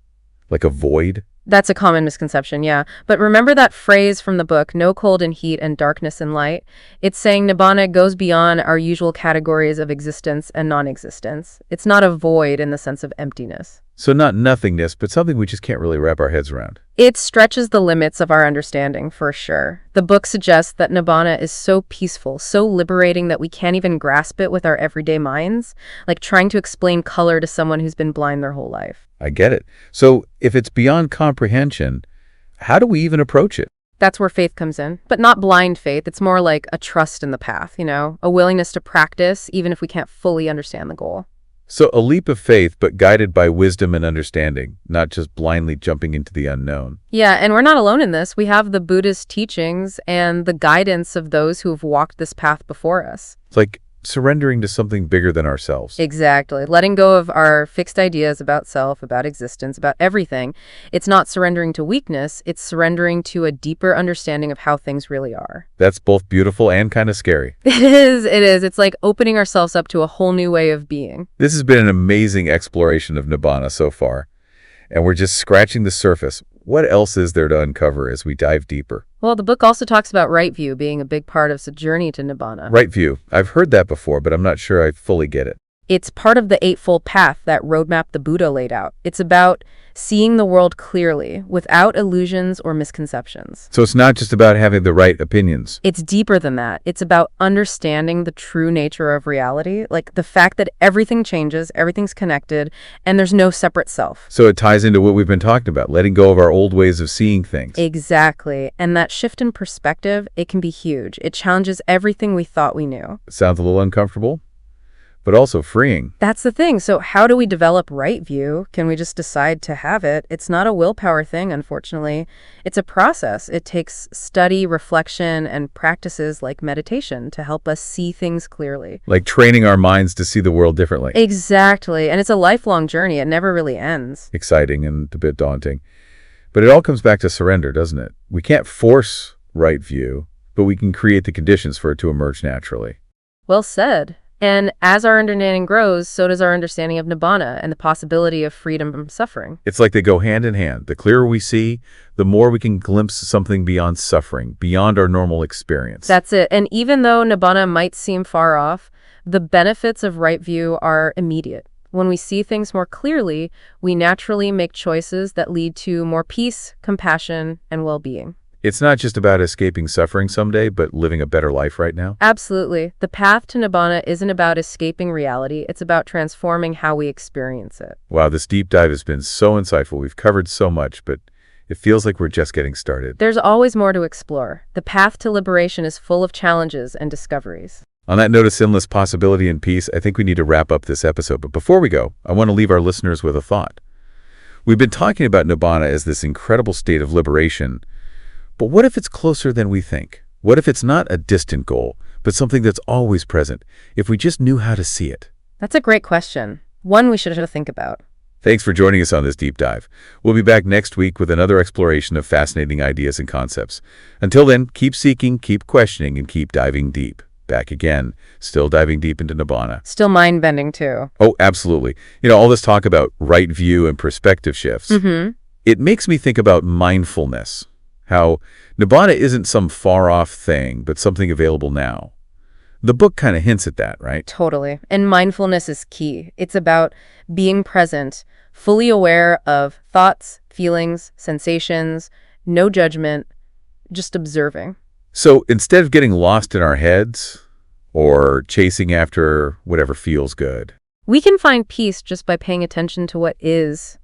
Like a void? That's a common misconception, yeah. But remember that phrase from the book, no cold and heat and darkness and light? It's saying nibbana goes beyond our usual categories of existence and non-existence. It's not a void in the sense of emptiness. So not nothingness, but something we just can't really wrap our heads around. It stretches the limits of our understanding, for sure. The book suggests that nibbana is so peaceful, so liberating that we can't even grasp it with our everyday minds, like trying to explain color to someone who's been blind their whole life. I get it. So if it's beyond comprehension, how do we even approach it? That's where faith comes in, but not blind faith. It's more like a trust in the path, a willingness to practice, even if we can't fully understand the goal. So a leap of faith, but guided by wisdom and understanding, not just blindly jumping into the unknown. Yeah, and we're not alone in this. We have the Buddhist teachings and the guidance of those who have walked this path before us. It's like surrendering to something bigger than ourselves. Exactly. Letting go of our fixed ideas about self, about existence, about everything. It's not surrendering to weakness. It's surrendering to a deeper understanding of how things really are. That's both beautiful and kind of scary. It is. It is. It's like opening ourselves up to a whole new way of being. This has been an amazing exploration of nibbana so far, and we're just scratching the surface. What else is there to uncover as we dive deeper? Well, the book also talks about right view being a big part of the journey to nibbana. Right view. I've heard that before, but I'm not sure I fully get it. It's part of the Eightfold Path, that roadmap the Buddha laid out. It's about seeing the world clearly, without illusions or misconceptions. So it's not just about having the right opinions. It's deeper than that. It's about understanding the true nature of reality, like the fact that everything changes, everything's connected, and there's no separate self. So it ties into what we've been talking about, letting go of our old ways of seeing things. Exactly. And that shift in perspective, it can be huge. It challenges everything we thought we knew. It sounds a little uncomfortable, but also freeing. That's the thing. So how do we develop right view? Can we just decide to have it? It's not a willpower thing, unfortunately. It's a process. It takes study, reflection, and practices like meditation to help us see things clearly. Like training our minds to see the world differently. Exactly. And it's a lifelong journey. It never really ends. Exciting and a bit daunting. But it all comes back to surrender, doesn't it? We can't force right view, but we can create the conditions for it to emerge naturally. Well said. And as our understanding grows, so does our understanding of nibbana and the possibility of freedom from suffering. It's like they go hand in hand. The clearer we see, the more we can glimpse something beyond suffering, beyond our normal experience. That's it. And even though nibbana might seem far off, the benefits of right view are immediate. When we see things more clearly, we naturally make choices that lead to more peace, compassion, and well-being. It's not just about escaping suffering someday, but living a better life right now. Absolutely. The path to nibbana isn't about escaping reality. It's about transforming how we experience it. Wow, this deep dive has been so insightful. We've covered so much, but it feels like we're just getting started. There's always more to explore. The path to liberation is full of challenges and discoveries. On that note of endless possibility and peace, I think we need to wrap up this episode. But before we go, I want to leave our listeners with a thought. We've been talking about nibbana as this incredible state of liberation. But what if it's closer than we think? What if it's not a distant goal, but something that's always present, if we just knew how to see it? That's a great question. One we should think about. Thanks for joining us on this deep dive. We'll be back next week with another exploration of fascinating ideas and concepts. Until then, keep seeking, keep questioning, and keep diving deep. Back again, still diving deep into Nibbana. Still mind-bending, too. Oh, absolutely. All this talk about right view and perspective shifts, it makes me think about mindfulness. How Nibbana isn't some far-off thing, but something available now. The book kind of hints at that, right? Totally. And mindfulness is key. It's about being present, fully aware of thoughts, feelings, sensations, no judgment, just observing. So instead of getting lost in our heads or chasing after whatever feels good, we can find peace just by paying attention to what is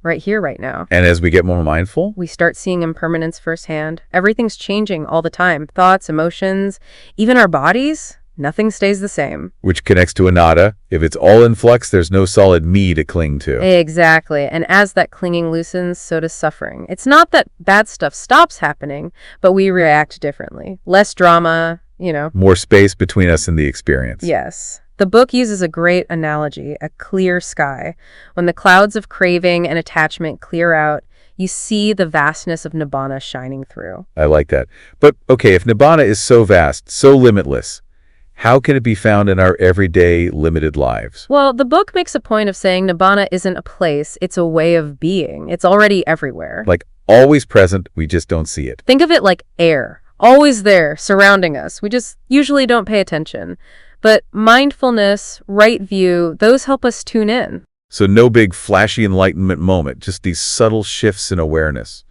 right here, right now. And as we get more mindful, we start seeing impermanence firsthand. Everything's changing all the time. Thoughts, emotions, even our bodies, nothing stays the same. Which connects to anatta. If it's all in flux, there's no solid me to cling to. Exactly. And as that clinging loosens, so does suffering. It's not that bad stuff stops happening, but we react differently. Less drama, More space between us and the experience. Yes. The book uses a great analogy, a clear sky. When the clouds of craving and attachment clear out, you see the vastness of Nibbana shining through. I like that. But, okay, if Nibbana is so vast, so limitless, how can it be found in our everyday, limited lives? Well, the book makes a point of saying Nibbana isn't a place, it's a way of being. It's already everywhere. Like always present, we just don't see it. Think of it like air, always there, surrounding us. We just usually don't pay attention. But mindfulness, right view, those help us tune in. So no big flashy enlightenment moment, just these subtle shifts in awareness.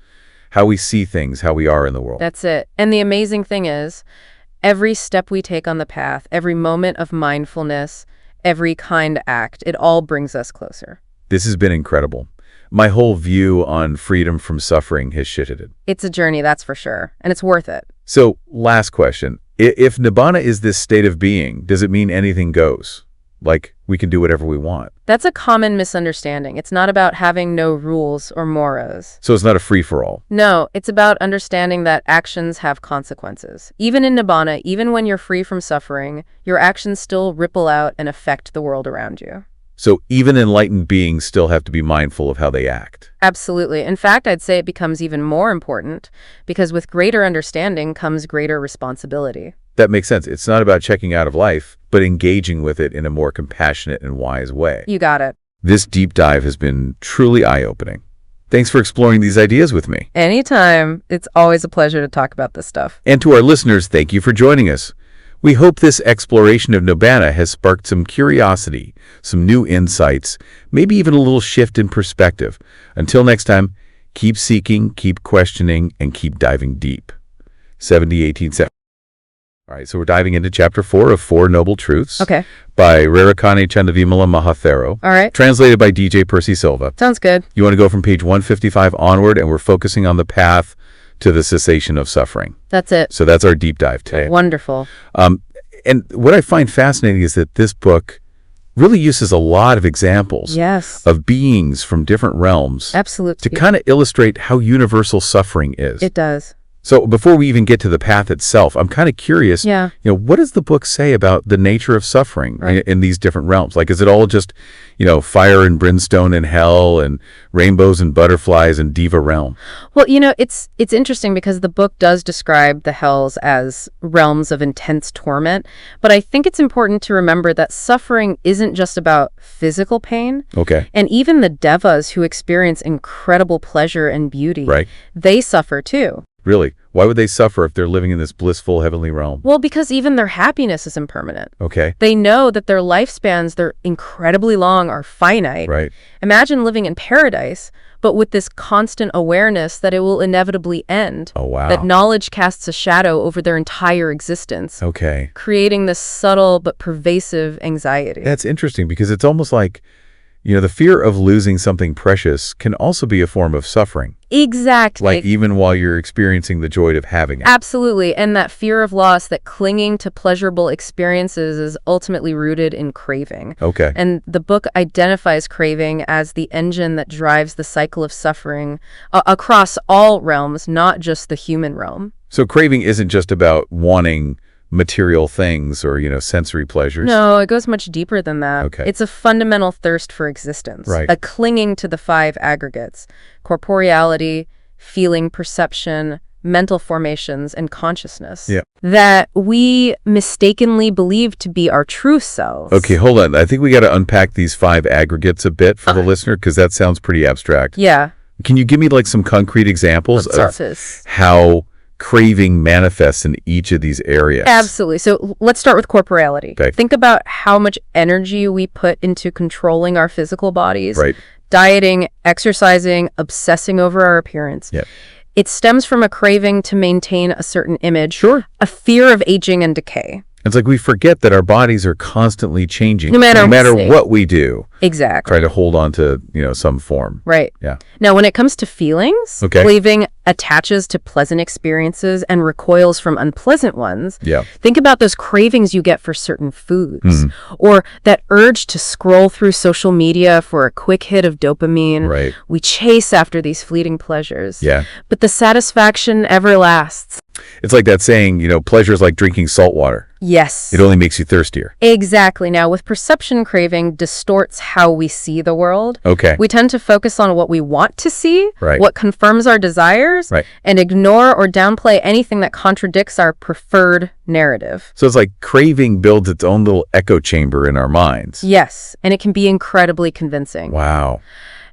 How we see things, how we are in the world. That's it. And the amazing thing is, every step we take on the path, every moment of mindfulness, every kind act, it all brings us closer. This has been incredible. My whole view on freedom from suffering has shifted. It's a journey, that's for sure. And it's worth it. So, last question. If Nibbana is this state of being, does it mean anything goes? Like, we can do whatever we want? That's a common misunderstanding. It's not about having no rules or moras. So it's not a free-for-all? No, it's about understanding that actions have consequences. Even in Nibbana, even when you're free from suffering, your actions still ripple out and affect the world around you. So even enlightened beings still have to be mindful of how they act? Absolutely. In fact, I'd say it becomes even more important because with greater understanding comes greater responsibility. That makes sense. It's not about checking out of life, but engaging with it in a more compassionate and wise way. You got it. This deep dive has been truly eye-opening. Thanks for exploring these ideas with me. Anytime. It's always a pleasure to talk about this stuff. And to our listeners, thank you for joining us. We hope this exploration of Nibbana has sparked some curiosity, some new insights, maybe even a little shift in perspective. Until next time, keep seeking, keep questioning, and keep diving deep. 70-18-7. All right, so we're diving into Chapter 4 of Four Noble Truths. Okay. By Rerukane Chandawimala Mahathero. All right. Translated by DJ Percy Silva. Sounds good. You want to go from page 155 onward, and we're focusing on the path to the cessation of suffering. That's it. So that's our deep dive today. Wonderful. And what I find fascinating is that this book really uses a lot of examples of beings from different realms. Absolutely. To kind of illustrate how universal suffering is. It does. So before we even get to the path itself, I'm kind of curious, Yeah. What does the book say about the nature of suffering Right. in these different realms? Like, is it all just, fire and brimstone and hell and rainbows and butterflies and diva realm? Well, it's interesting because the book does describe the hells as realms of intense torment, but I think it's important to remember that suffering isn't just about physical pain. Okay. And even the devas who experience incredible pleasure and beauty, Right. they suffer too. Really? Why would they suffer if they're living in this blissful heavenly realm? Well, because even their happiness is impermanent. Okay. They know that their lifespans, they're incredibly long, are finite. Right. Imagine living in paradise, but with this constant awareness that it will inevitably end. Oh, wow. That knowledge casts a shadow over their entire existence, Okay. creating this subtle but pervasive anxiety. That's interesting because it's almost like, the fear of losing something precious can also be a form of suffering. Exactly. Like even while you're experiencing the joy of having it. Absolutely. And that fear of loss, that clinging to pleasurable experiences is ultimately rooted in craving. Okay. And the book identifies craving as the engine that drives the cycle of suffering across all realms, not just the human realm. So craving isn't just about wanting material things or, sensory pleasures? No, it goes much deeper than that. Okay. It's a fundamental thirst for existence, Right. a clinging to the 5 aggregates: corporeality, feeling, perception, mental formations, and consciousness, Yeah. that we mistakenly believe to be our true selves. Okay, hold on. I think we got to unpack these 5 aggregates a bit for the listener, because that sounds pretty abstract. Yeah. Can you give me like some concrete examples of Surface. how craving manifests in each of these areas? Absolutely. So let's start with corporeality. Okay. Think about how much energy we put into controlling our physical bodies, Right. dieting, exercising, obsessing over our appearance. Yeah. It stems from a craving to maintain a certain image, Sure. a fear of aging and decay. It's like we forget that our bodies are constantly changing. No matter what we do. Exactly. Try to hold on to, some form. Right. Yeah. Now, when it comes to feelings, Okay. craving attaches to pleasant experiences and recoils from unpleasant ones. Yeah. Think about those cravings you get for certain foods, Mm-hmm. or that urge to scroll through social media for a quick hit of dopamine. Right. We chase after these fleeting pleasures. Yeah. But the satisfaction ever lasts. It's like that saying, pleasure is like drinking salt water. Yes. It only makes you thirstier. Exactly. Now, with perception, craving distorts how we see the world. Okay. We tend to focus on what we want to see, Right. what confirms our desires, Right. and ignore or downplay anything that contradicts our preferred narrative. So it's like craving builds its own little echo chamber in our minds. Yes, and it can be incredibly convincing. Wow.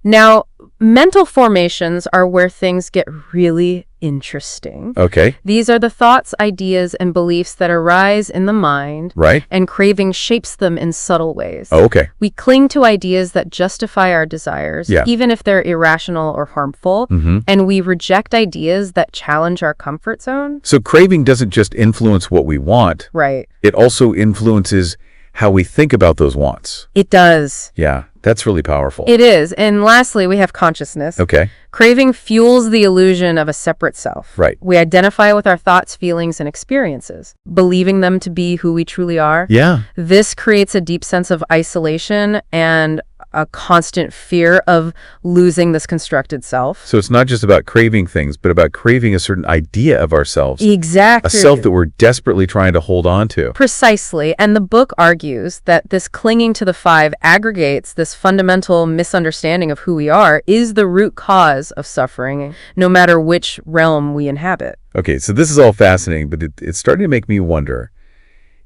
Now, mental formations are where things get really interesting. Okay. These are the thoughts, ideas, and beliefs that arise in the mind, Right. and craving shapes them in subtle ways. Oh, okay. We cling to ideas that justify our desires, Yeah. even if they're irrational or harmful, Mm-hmm. and we reject ideas that challenge our comfort zone. So craving doesn't just influence what we want. Right. It also influences how we think about those wants. It does. Yeah, that's really powerful. It is. And lastly, we have consciousness. Okay. Craving fuels the illusion of a separate self. Right. We identify with our thoughts, feelings, and experiences, believing them to be who we truly are. Yeah. This creates a deep sense of isolation and a constant fear of losing this constructed self. So it's not just about craving things, but about craving a certain idea of ourselves. Exactly. A self that we're desperately trying to hold on to. Precisely. And the book argues that this clinging to the 5 aggregates, this fundamental misunderstanding of who we are, is the root cause of suffering, no matter which realm we inhabit. Okay, so this is all fascinating, but it's starting to make me wonder,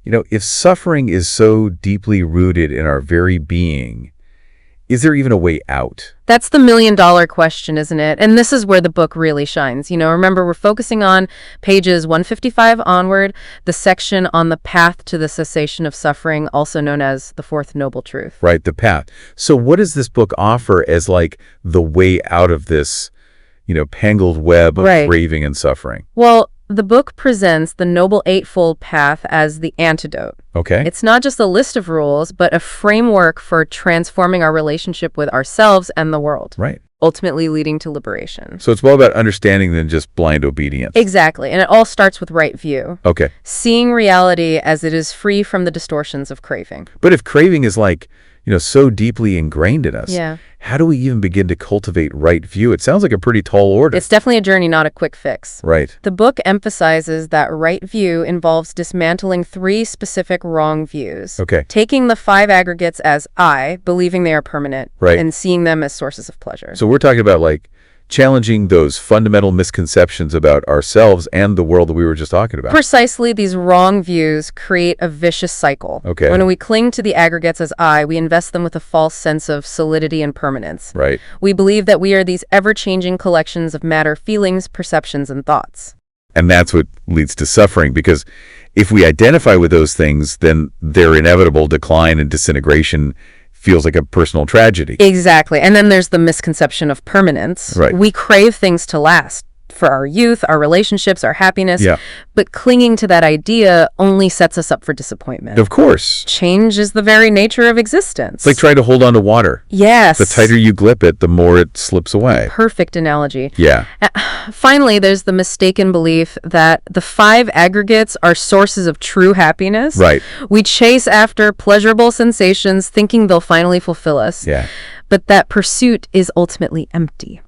if suffering is so deeply rooted in our very being, is there even a way out? That's the million-dollar question, isn't it? And this is where the book really shines. Remember, we're focusing on pages 155 onward, the section on the path to the cessation of suffering, also known as the 4th Noble Truth. Right, the path. So what does this book offer as like the way out of this, tangled web of Right. craving and suffering? Well, the book presents the Noble Eightfold Path as the antidote. Okay. It's not just a list of rules, but a framework for transforming our relationship with ourselves and the world, Right. ultimately leading to liberation. So it's more about understanding than just blind obedience. Exactly. And it all starts with right view, Okay. seeing reality as it is free from the distortions of craving. But if craving is like, so deeply ingrained in us, Yeah. how do we even begin to cultivate right view? It sounds like a pretty tall order. It's definitely a journey, not a quick fix. Right. The book emphasizes that right view involves dismantling 3 specific wrong views. Okay. Taking the 5 aggregates as I, believing they are permanent, Right. and seeing them as sources of pleasure. So we're talking about like challenging those fundamental misconceptions about ourselves and the world that we were just talking about. Precisely, these wrong views create a vicious cycle. Okay. When we cling to the aggregates as I, we invest them with a false sense of solidity and permanence. Right. We believe that we are these ever-changing collections of matter, feelings, perceptions, and thoughts. And that's what leads to suffering, because if we identify with those things, then their inevitable decline and disintegration feels like a personal tragedy. Exactly. And then there's the misconception of permanence. Right. We crave things to last. For our youth, our relationships, our happiness. Yeah. But clinging to that idea only sets us up for disappointment. Of course. Change is the very nature of existence. It's like trying to hold on to water. Yes. The tighter you grip it, the more it slips away. Perfect analogy. Yeah. Finally, there's the mistaken belief that the 5 aggregates are sources of true happiness. Right. We chase after pleasurable sensations thinking they'll finally fulfill us. Yeah. but that pursuit is ultimately empty.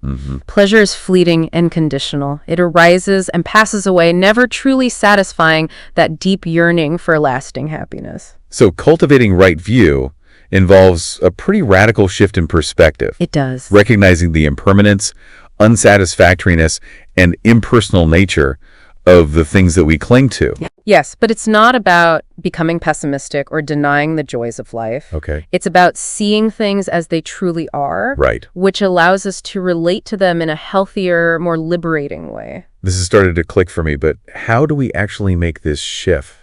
Pleasure is fleeting and conditional. It arises and passes away, never truly satisfying that deep yearning for lasting happiness. So cultivating right view involves a pretty radical shift in perspective. It does. Recognizing the impermanence, unsatisfactoriness, and impersonal nature of the things that we cling to. Yes, but it's not about becoming pessimistic or denying the joys of life. Okay. It's about seeing things as they truly are, Right. which allows us to relate to them in a healthier, more liberating way. This has started to click for me, but how do we actually make this shift?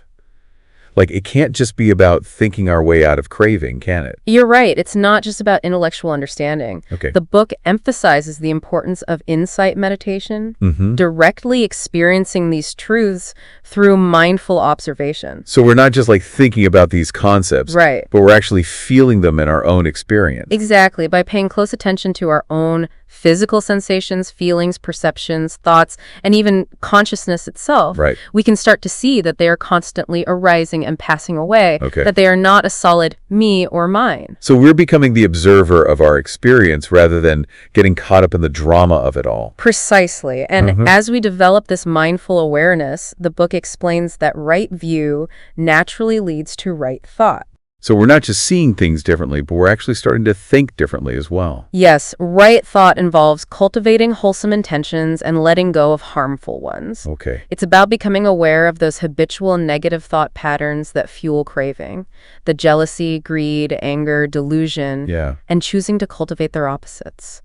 Like, it can't just be about thinking our way out of craving, can it? You're right. It's not just about intellectual understanding. Okay. The book emphasizes the importance of insight meditation, directly experiencing these truths through mindful observation. So we're not just like thinking about these concepts, Right. but we're actually feeling them in our own experience. Exactly. By paying close attention to our own physical sensations, feelings, perceptions, thoughts, and even consciousness itself, Right. we can start to see that they are constantly arising and passing away, Okay. that they are not a solid me or mine. So we're becoming the observer of our experience rather than getting caught up in the drama of it all. Precisely. And as we develop this mindful awareness, the book explains that right view naturally leads to right thought. So we're not just seeing things differently, but we're actually starting to think differently as well. Yes, right thought involves cultivating wholesome intentions and letting go of harmful ones. Okay. It's about becoming aware of those habitual negative thought patterns that fuel craving, the jealousy, greed, anger, delusion, Yeah. and choosing to cultivate their opposites.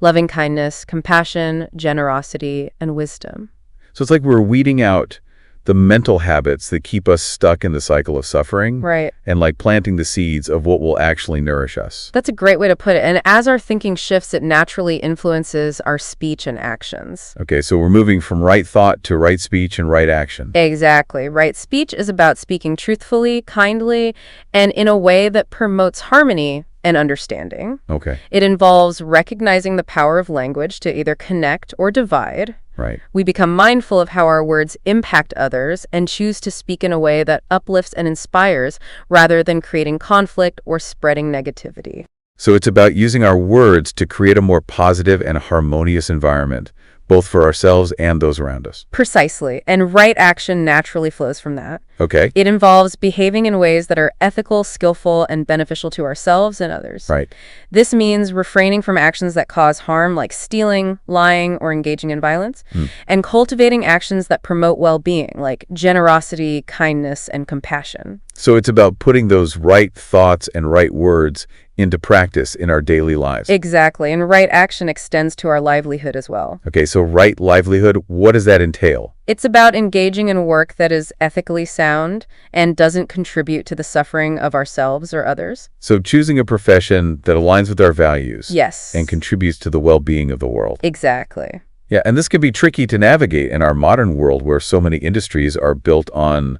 Loving kindness, compassion, generosity, and wisdom. So it's like we're weeding out the mental habits that keep us stuck in the cycle of suffering. Right. And like planting the seeds of what will actually nourish us. That's a great way to put it. And as our thinking shifts, it naturally influences our speech and actions. Okay, so we're moving from right thought to right speech and right action. Exactly. Right speech is about speaking truthfully, kindly, and in a way that promotes harmony and understanding. Okay, It involves recognizing the power of language to either connect or divide. right. We become mindful of how our words impact others and choose to speak in a way that uplifts and inspires rather than creating conflict or spreading negativity. So it's about using our words to create a more positive and harmonious environment, both for ourselves and those around us. Precisely. And right action naturally flows from that. Okay, It involves behaving in ways that are ethical, skillful, and beneficial to ourselves and others. right. This means refraining from actions that cause harm, like stealing, lying, or engaging in violence, and cultivating actions that promote well-being, like generosity, kindness, and compassion. So it's about putting those right thoughts and right words into practice in our daily lives. Exactly. And right action extends to our livelihood as well. Okay, so right livelihood, what does that entail? It's about engaging in work that is ethically sound and doesn't contribute to the suffering of ourselves or others. So choosing a profession that aligns with our values. Yes. And contributes to the well-being of the world. Exactly. Yeah, and this can be tricky to navigate in our modern world where so many industries are built on,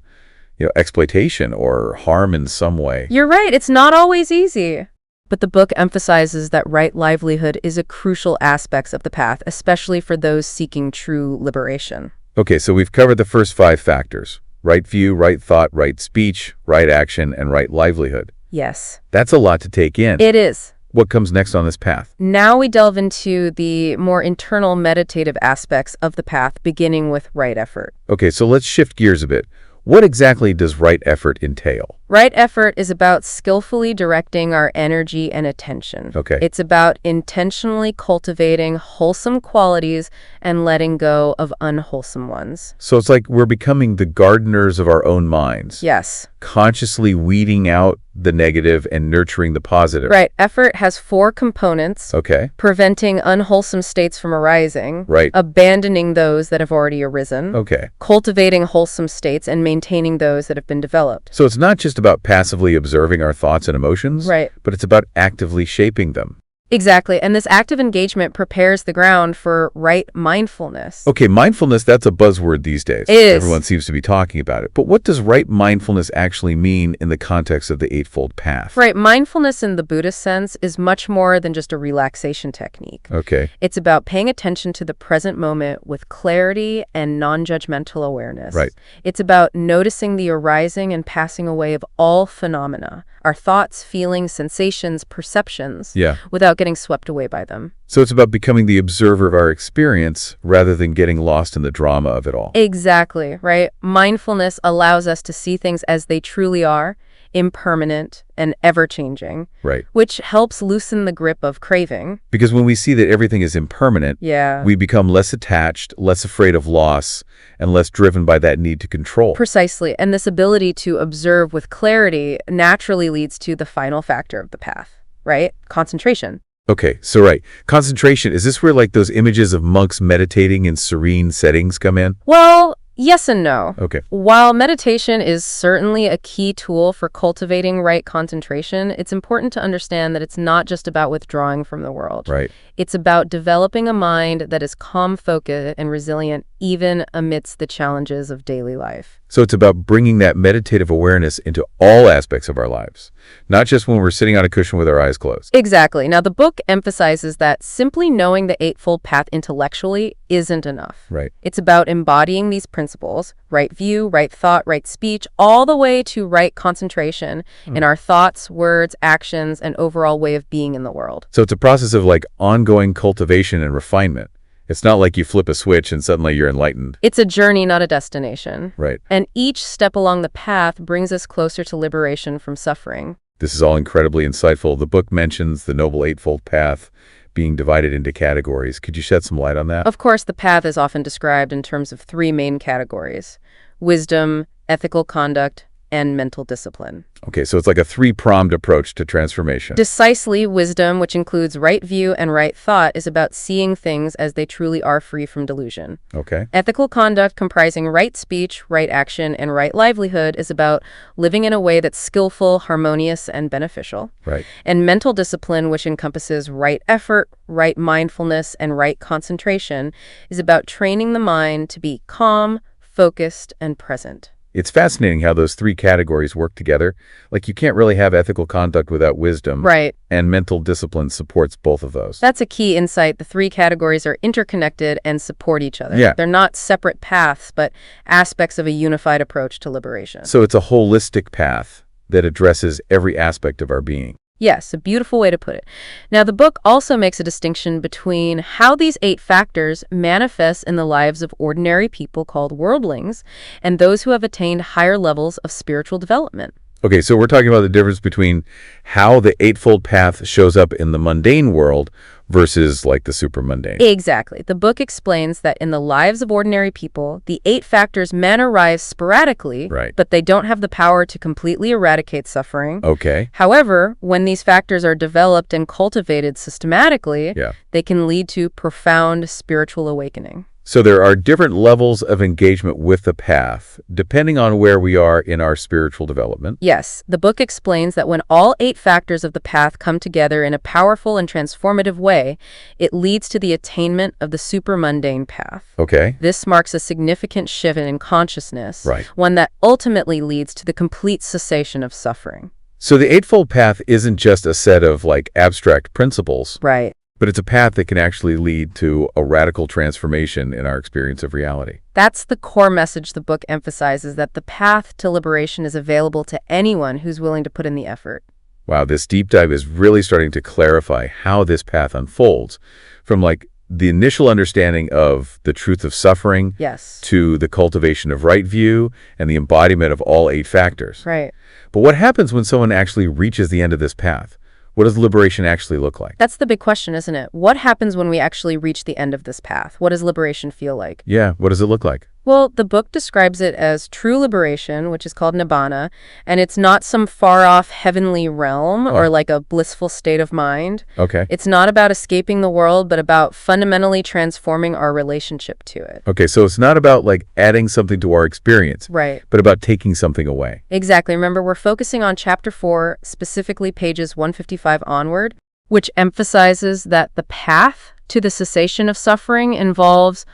exploitation or harm in some way. You're right. It's not always easy. But the book emphasizes that right livelihood is a crucial aspect of the path, especially for those seeking true liberation. Okay, so we've covered the first 5 factors: right view, right thought, right speech, right action, and right livelihood. Yes, That's a lot to take in. it is. What comes next on this path? Now we delve into the more internal meditative aspects of the path, beginning with right effort. Okay, so let's shift gears a bit. What exactly does right effort entail? Right effort is about skillfully directing our energy and attention. Okay. It's about intentionally cultivating wholesome qualities and letting go of unwholesome ones. So it's like we're becoming the gardeners of our own minds. Yes. Consciously weeding out the negative and nurturing the positive. Right. Effort has 4 components. Okay. Preventing unwholesome states from arising. Right. Abandoning those that have already arisen. Okay. Cultivating wholesome states and maintaining those that have been developed. So it's not just about passively observing our thoughts and emotions, Right. but it's about actively shaping them. Exactly. And this active engagement prepares the ground for right mindfulness. Okay, mindfulness, that's a buzzword these days. It is. Everyone seems to be talking about it. But what does right mindfulness actually mean in the context of the Eightfold Path? Right. Mindfulness in the Buddhist sense is much more than just a relaxation technique. Okay. It's about paying attention to the present moment with clarity and non-judgmental awareness. Right. It's about noticing the arising and passing away of all phenomena, our thoughts, feelings, sensations, perceptions, Yeah. without getting swept away by them. So it's about becoming the observer of our experience rather than getting lost in the drama of it all. Exactly, right? Mindfulness allows us to see things as they truly are, impermanent and ever-changing, Right. which helps loosen the grip of craving. Because when we see that everything is impermanent, Yeah. we become less attached, less afraid of loss, and less driven by that need to control. Precisely. And this ability to observe with clarity naturally leads to the final factor of the path, right? Concentration. Okay, so right. Concentration, is this where like those images of monks meditating in serene settings come in? Well, yes and no. Okay. While meditation is certainly a key tool for cultivating right concentration, it's important to understand that it's not just about withdrawing from the world. Right. It's about developing a mind that is calm, focused, and resilient even amidst the challenges of daily life. So it's about bringing that meditative awareness into all aspects of our lives, not just when we're sitting on a cushion with our eyes closed. Exactly. Now, the book emphasizes that simply knowing the Eightfold Path intellectually isn't enough. Right. It's about embodying these principles, right view, right thought, right speech, all the way to right concentration in our thoughts, words, actions, and overall way of being in the world. So it's a process of like ongoing cultivation and refinement. It's not like you flip a switch and suddenly you're enlightened. It's a journey, not a destination. Right. And each step along the path brings us closer to liberation from suffering. This is all incredibly insightful. The book mentions the Noble Eightfold Path being divided into categories. Could you shed some light on that? Of course, the path is often described in terms of three main categories: wisdom, ethical conduct, and mental discipline. Okay, so it's like a three-pronged approach to transformation. Decisely, wisdom, which includes right view and right thought, is about seeing things as they truly are, free from delusion. Okay. Ethical conduct, comprising right speech, right action, and right livelihood, is about living in a way that's skillful, harmonious, and beneficial. Right. And mental discipline, which encompasses right effort, right mindfulness, and right concentration, is about training the mind to be calm, focused, and present. It's fascinating how those three categories work together. Like you can't really have ethical conduct without wisdom. Right. And mental discipline supports both of those. That's a key insight. The three categories are interconnected and support each other. Yeah. They're not separate paths, but aspects of a unified approach to liberation. So it's a holistic path that addresses every aspect of our being. Yes, a beautiful way to put it. Now, the book also makes a distinction between how these 8 factors manifest in the lives of ordinary people called worldlings and those who have attained higher levels of spiritual development. Okay, so we're talking about the difference between how the Eightfold Path shows up in the mundane world versus like the super mundane. Exactly. The book explains that in the lives of ordinary people, the 8 factors arise sporadically, Right. but they don't have the power to completely eradicate suffering. Okay. However, when these factors are developed and cultivated systematically, Yeah. they can lead to profound spiritual awakening. So there are different levels of engagement with the path, depending on where we are in our spiritual development. Yes, the book explains that when all 8 factors of the path come together in a powerful and transformative way, it leads to the attainment of the supermundane path. Okay. This marks a significant shift in consciousness, Right. one that ultimately leads to the complete cessation of suffering. So the Eightfold Path isn't just a set of like abstract principles, Right. but it's a path that can actually lead to a radical transformation in our experience of reality. That's the core message the book emphasizes, that the path to liberation is available to anyone who's willing to put in the effort. Wow, this deep dive is really starting to clarify how this path unfolds from like the initial understanding of the truth of suffering Yes. to the cultivation of right view and the embodiment of all 8 factors. Right. But what happens when someone actually reaches the end of this path? What does liberation actually look like? That's the big question, isn't it? What happens when we actually reach the end of this path? What does liberation feel like? Yeah, what does it look like? Well, the book describes it as true liberation, which is called nibbana, and it's not some far-off heavenly realm or like a blissful state of mind. Okay. It's not about escaping the world, but about fundamentally transforming our relationship to it. Okay, so it's not about like adding something to our experience, Right. but about taking something away. Exactly. Remember, we're focusing on Chapter 4, specifically pages 155 onward, which emphasizes that the path to the cessation of suffering involves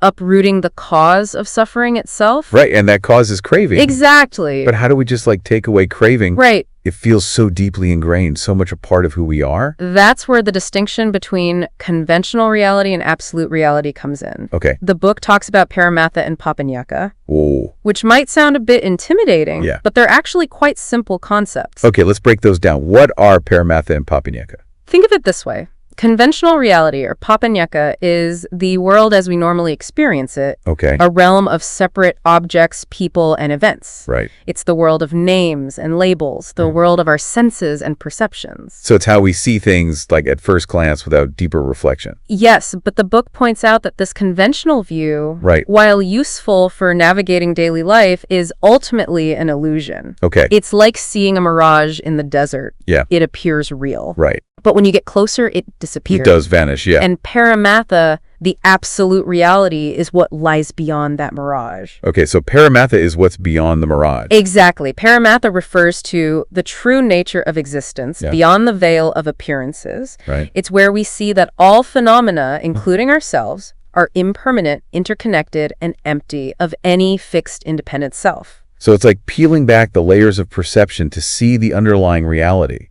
uprooting the cause of suffering itself. Right, and that causes craving. Exactly. But how do we just take away craving? Right. It feels so deeply ingrained, so much a part of who we are. That's where the distinction between conventional reality and absolute reality comes in. Okay. The book talks about Paramatha and Papanyaka, Whoa. which might sound a bit intimidating, Yeah. but they're actually quite simple concepts. Okay, let's break those down. What are Paramatha and Papanyaka? Think of it this way. Conventional reality, or Papanyaka, is the world as we normally experience it, Okay. a realm of separate objects, people, and events. Right. It's the world of names and labels, the world of our senses and perceptions. So it's how we see things at first glance without deeper reflection. Yes, but the book points out that this conventional view, Right. while useful for navigating daily life, is ultimately an illusion. Okay. It's like seeing a mirage in the desert. Yeah. It appears real. Right. But when you get closer, it disappears. It does vanish, yeah. And Paramatha, the absolute reality, is what lies beyond that mirage. Okay, so Paramatha is what's beyond the mirage. Exactly. Paramatha refers to the true nature of existence, Yeah. beyond the veil of appearances. Right. It's where we see that all phenomena, including ourselves, are impermanent, interconnected, and empty of any fixed independent self. So it's like peeling back the layers of perception to see the underlying reality.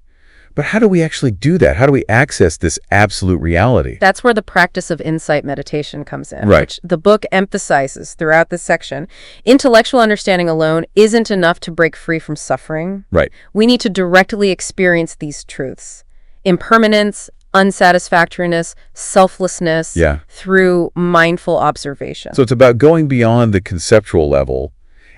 But how do we actually do that? How do we access this absolute reality? That's where the practice of insight meditation comes in, Right. which the book emphasizes throughout this section. Intellectual understanding alone isn't enough to break free from suffering. Right. We need to directly experience these truths. Impermanence, unsatisfactoriness, selflessness, Yeah. through mindful observation. So it's about going beyond the conceptual level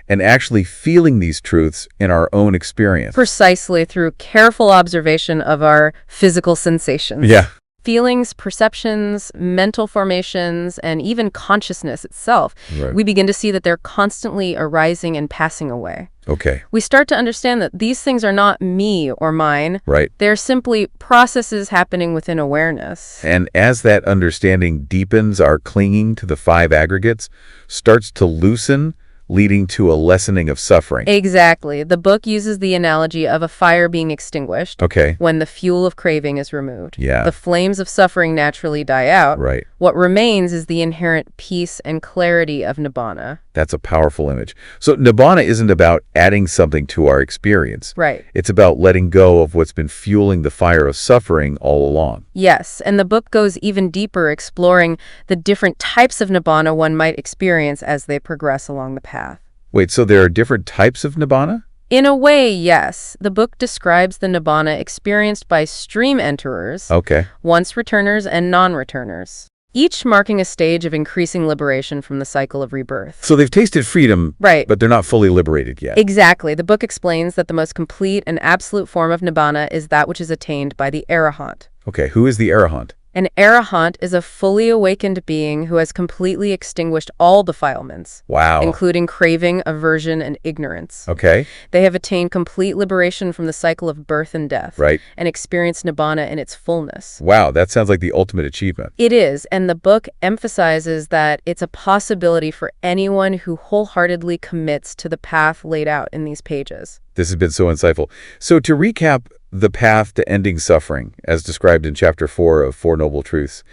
and actually feeling these truths in our own experience. Precisely, through careful observation of our physical sensations. Yeah. Feelings, perceptions, mental formations, and even consciousness itself, Right. we begin to see that they're constantly arising and passing away. Okay. We start to understand that these things are not me or mine. Right. They're simply processes happening within awareness. And as that understanding deepens, our clinging to the five aggregates starts to loosen, leading to a lessening of suffering. Exactly. The book uses the analogy of a fire being extinguished Okay. when the fuel of craving is removed. Yeah. The flames of suffering naturally die out. Right. What remains is the inherent peace and clarity of nibbana. That's a powerful image. So Nibbana isn't about adding something to our experience. Right. It's about letting go of what's been fueling the fire of suffering all along. Yes, and the book goes even deeper, exploring the different types of nibbana one might experience as they progress along the path. Wait, so there are different types of Nibbana? In a way, yes. The book describes the nibbana experienced by stream enterers, Okay. once returners, and non-returners, each marking a stage of increasing liberation from the cycle of rebirth. So they've tasted freedom, Right. but they're not fully liberated yet. Exactly. The book explains that the most complete and absolute form of nibbana is that which is attained by the arahant. Okay, who is the arahant? An arahant is a fully awakened being who has completely extinguished all defilements, Wow. including craving, aversion, and ignorance. Okay, They have attained complete liberation from the cycle of birth and death, right. and experienced nibbana in its fullness. Wow, that sounds like the ultimate achievement. It is, and the book emphasizes that it's a possibility for anyone who wholeheartedly commits to the path laid out in these pages. This has been so insightful. So to recap, the path to ending suffering, as described in Chapter 4 of Four Noble Truths,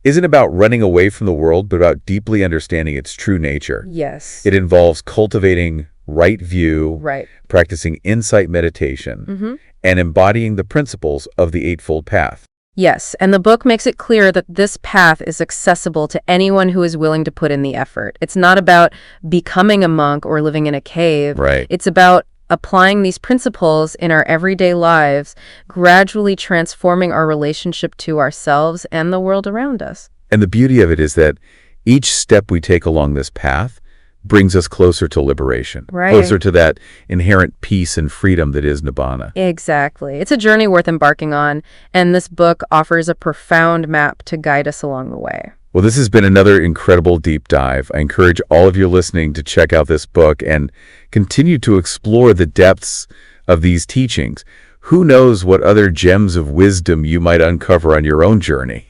isn't about running away from the world, but about deeply understanding its true nature. Yes. It involves cultivating right view, Right. practicing insight meditation, and embodying the principles of the Eightfold Path. Yes, and the book makes it clear that this path is accessible to anyone who is willing to put in the effort. It's not about becoming a monk or living in a cave. Right. It's about applying these principles in our everyday lives, gradually transforming our relationship to ourselves and the world around us. And the beauty of it is that each step we take along this path brings us closer to liberation, Right. closer to that inherent peace and freedom that is Nibbana. Exactly. It's a journey worth embarking on, and this book offers a profound map to guide us along the way. Well, this has been another incredible deep dive. I encourage all of you listening to check out this book and continue to explore the depths of these teachings. Who knows what other gems of wisdom you might uncover on your own journey?